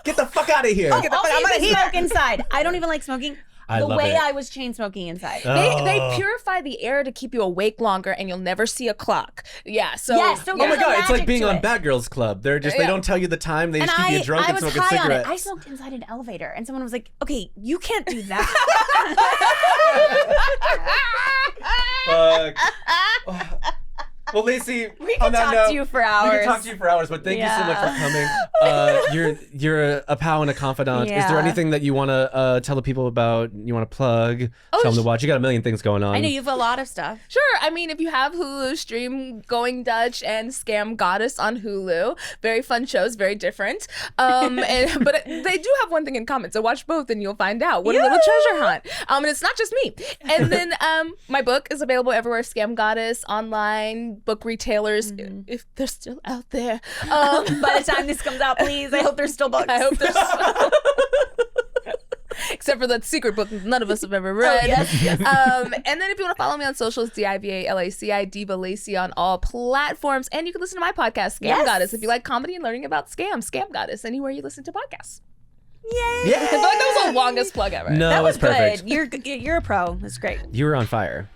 Speaker 3: get the fuck out of here.
Speaker 1: Get the
Speaker 2: Also,
Speaker 1: fuck
Speaker 2: you
Speaker 1: out of
Speaker 2: can
Speaker 1: here.
Speaker 2: smoke inside. I don't even like smoking.
Speaker 3: I
Speaker 2: The
Speaker 3: love
Speaker 2: way
Speaker 3: it.
Speaker 2: I was chain smoking inside.
Speaker 1: They purify the air to keep you awake longer and you'll never see a clock. Yeah, so
Speaker 2: Yes, so
Speaker 3: Oh my
Speaker 2: there's a
Speaker 3: god, it's like
Speaker 2: magic
Speaker 3: being
Speaker 2: to
Speaker 3: on
Speaker 2: it.
Speaker 3: Bad Girls Club. They're just they
Speaker 1: Yeah.
Speaker 3: don't tell you the time. They just keep you drunk
Speaker 2: I
Speaker 3: and
Speaker 2: was
Speaker 3: smoking
Speaker 2: high
Speaker 3: cigarettes.
Speaker 2: on it. I smoked inside an elevator, and someone was like, "Okay, you can't do that."
Speaker 3: Fuck. Well, Laci,
Speaker 2: We
Speaker 3: on
Speaker 2: can
Speaker 3: that
Speaker 2: talk
Speaker 3: note,
Speaker 2: to you for
Speaker 3: We
Speaker 2: hours.
Speaker 3: can talk to you for hours, but thank you so much for coming. You're a pal and a confidant. Is there
Speaker 2: Yeah.
Speaker 3: anything that you want to tell the people about? You want to plug? Tell them to watch. You got a million things going on.
Speaker 2: I know you have a lot of stuff.
Speaker 1: Sure. I mean, if you have Hulu, stream Going Dutch and Scam Goddess on Hulu. Very fun shows, very different. But they do have one thing in common. So watch both and you'll find out. What a little treasure hunt. And it's not just me. And then my book is available everywhere. Scam Goddess, online, book retailers, if they're still out there.
Speaker 2: By the time this comes out, please, I hope there's still books.
Speaker 1: I hope there's except for that secret book none of us have ever read. And then if you want to follow me on socials, DIVALACI, Diva Laci on all platforms. And you can listen to my podcast, Scam
Speaker 2: Yes.
Speaker 1: Goddess, if you like comedy and learning about scams. Scam Goddess, anywhere you listen to podcasts.
Speaker 2: Yay!
Speaker 3: Yeah.
Speaker 1: I feel like that was the longest plug ever.
Speaker 3: No,
Speaker 2: That was
Speaker 3: it's perfect.
Speaker 2: good. You're a pro. That's great.
Speaker 3: You were on fire.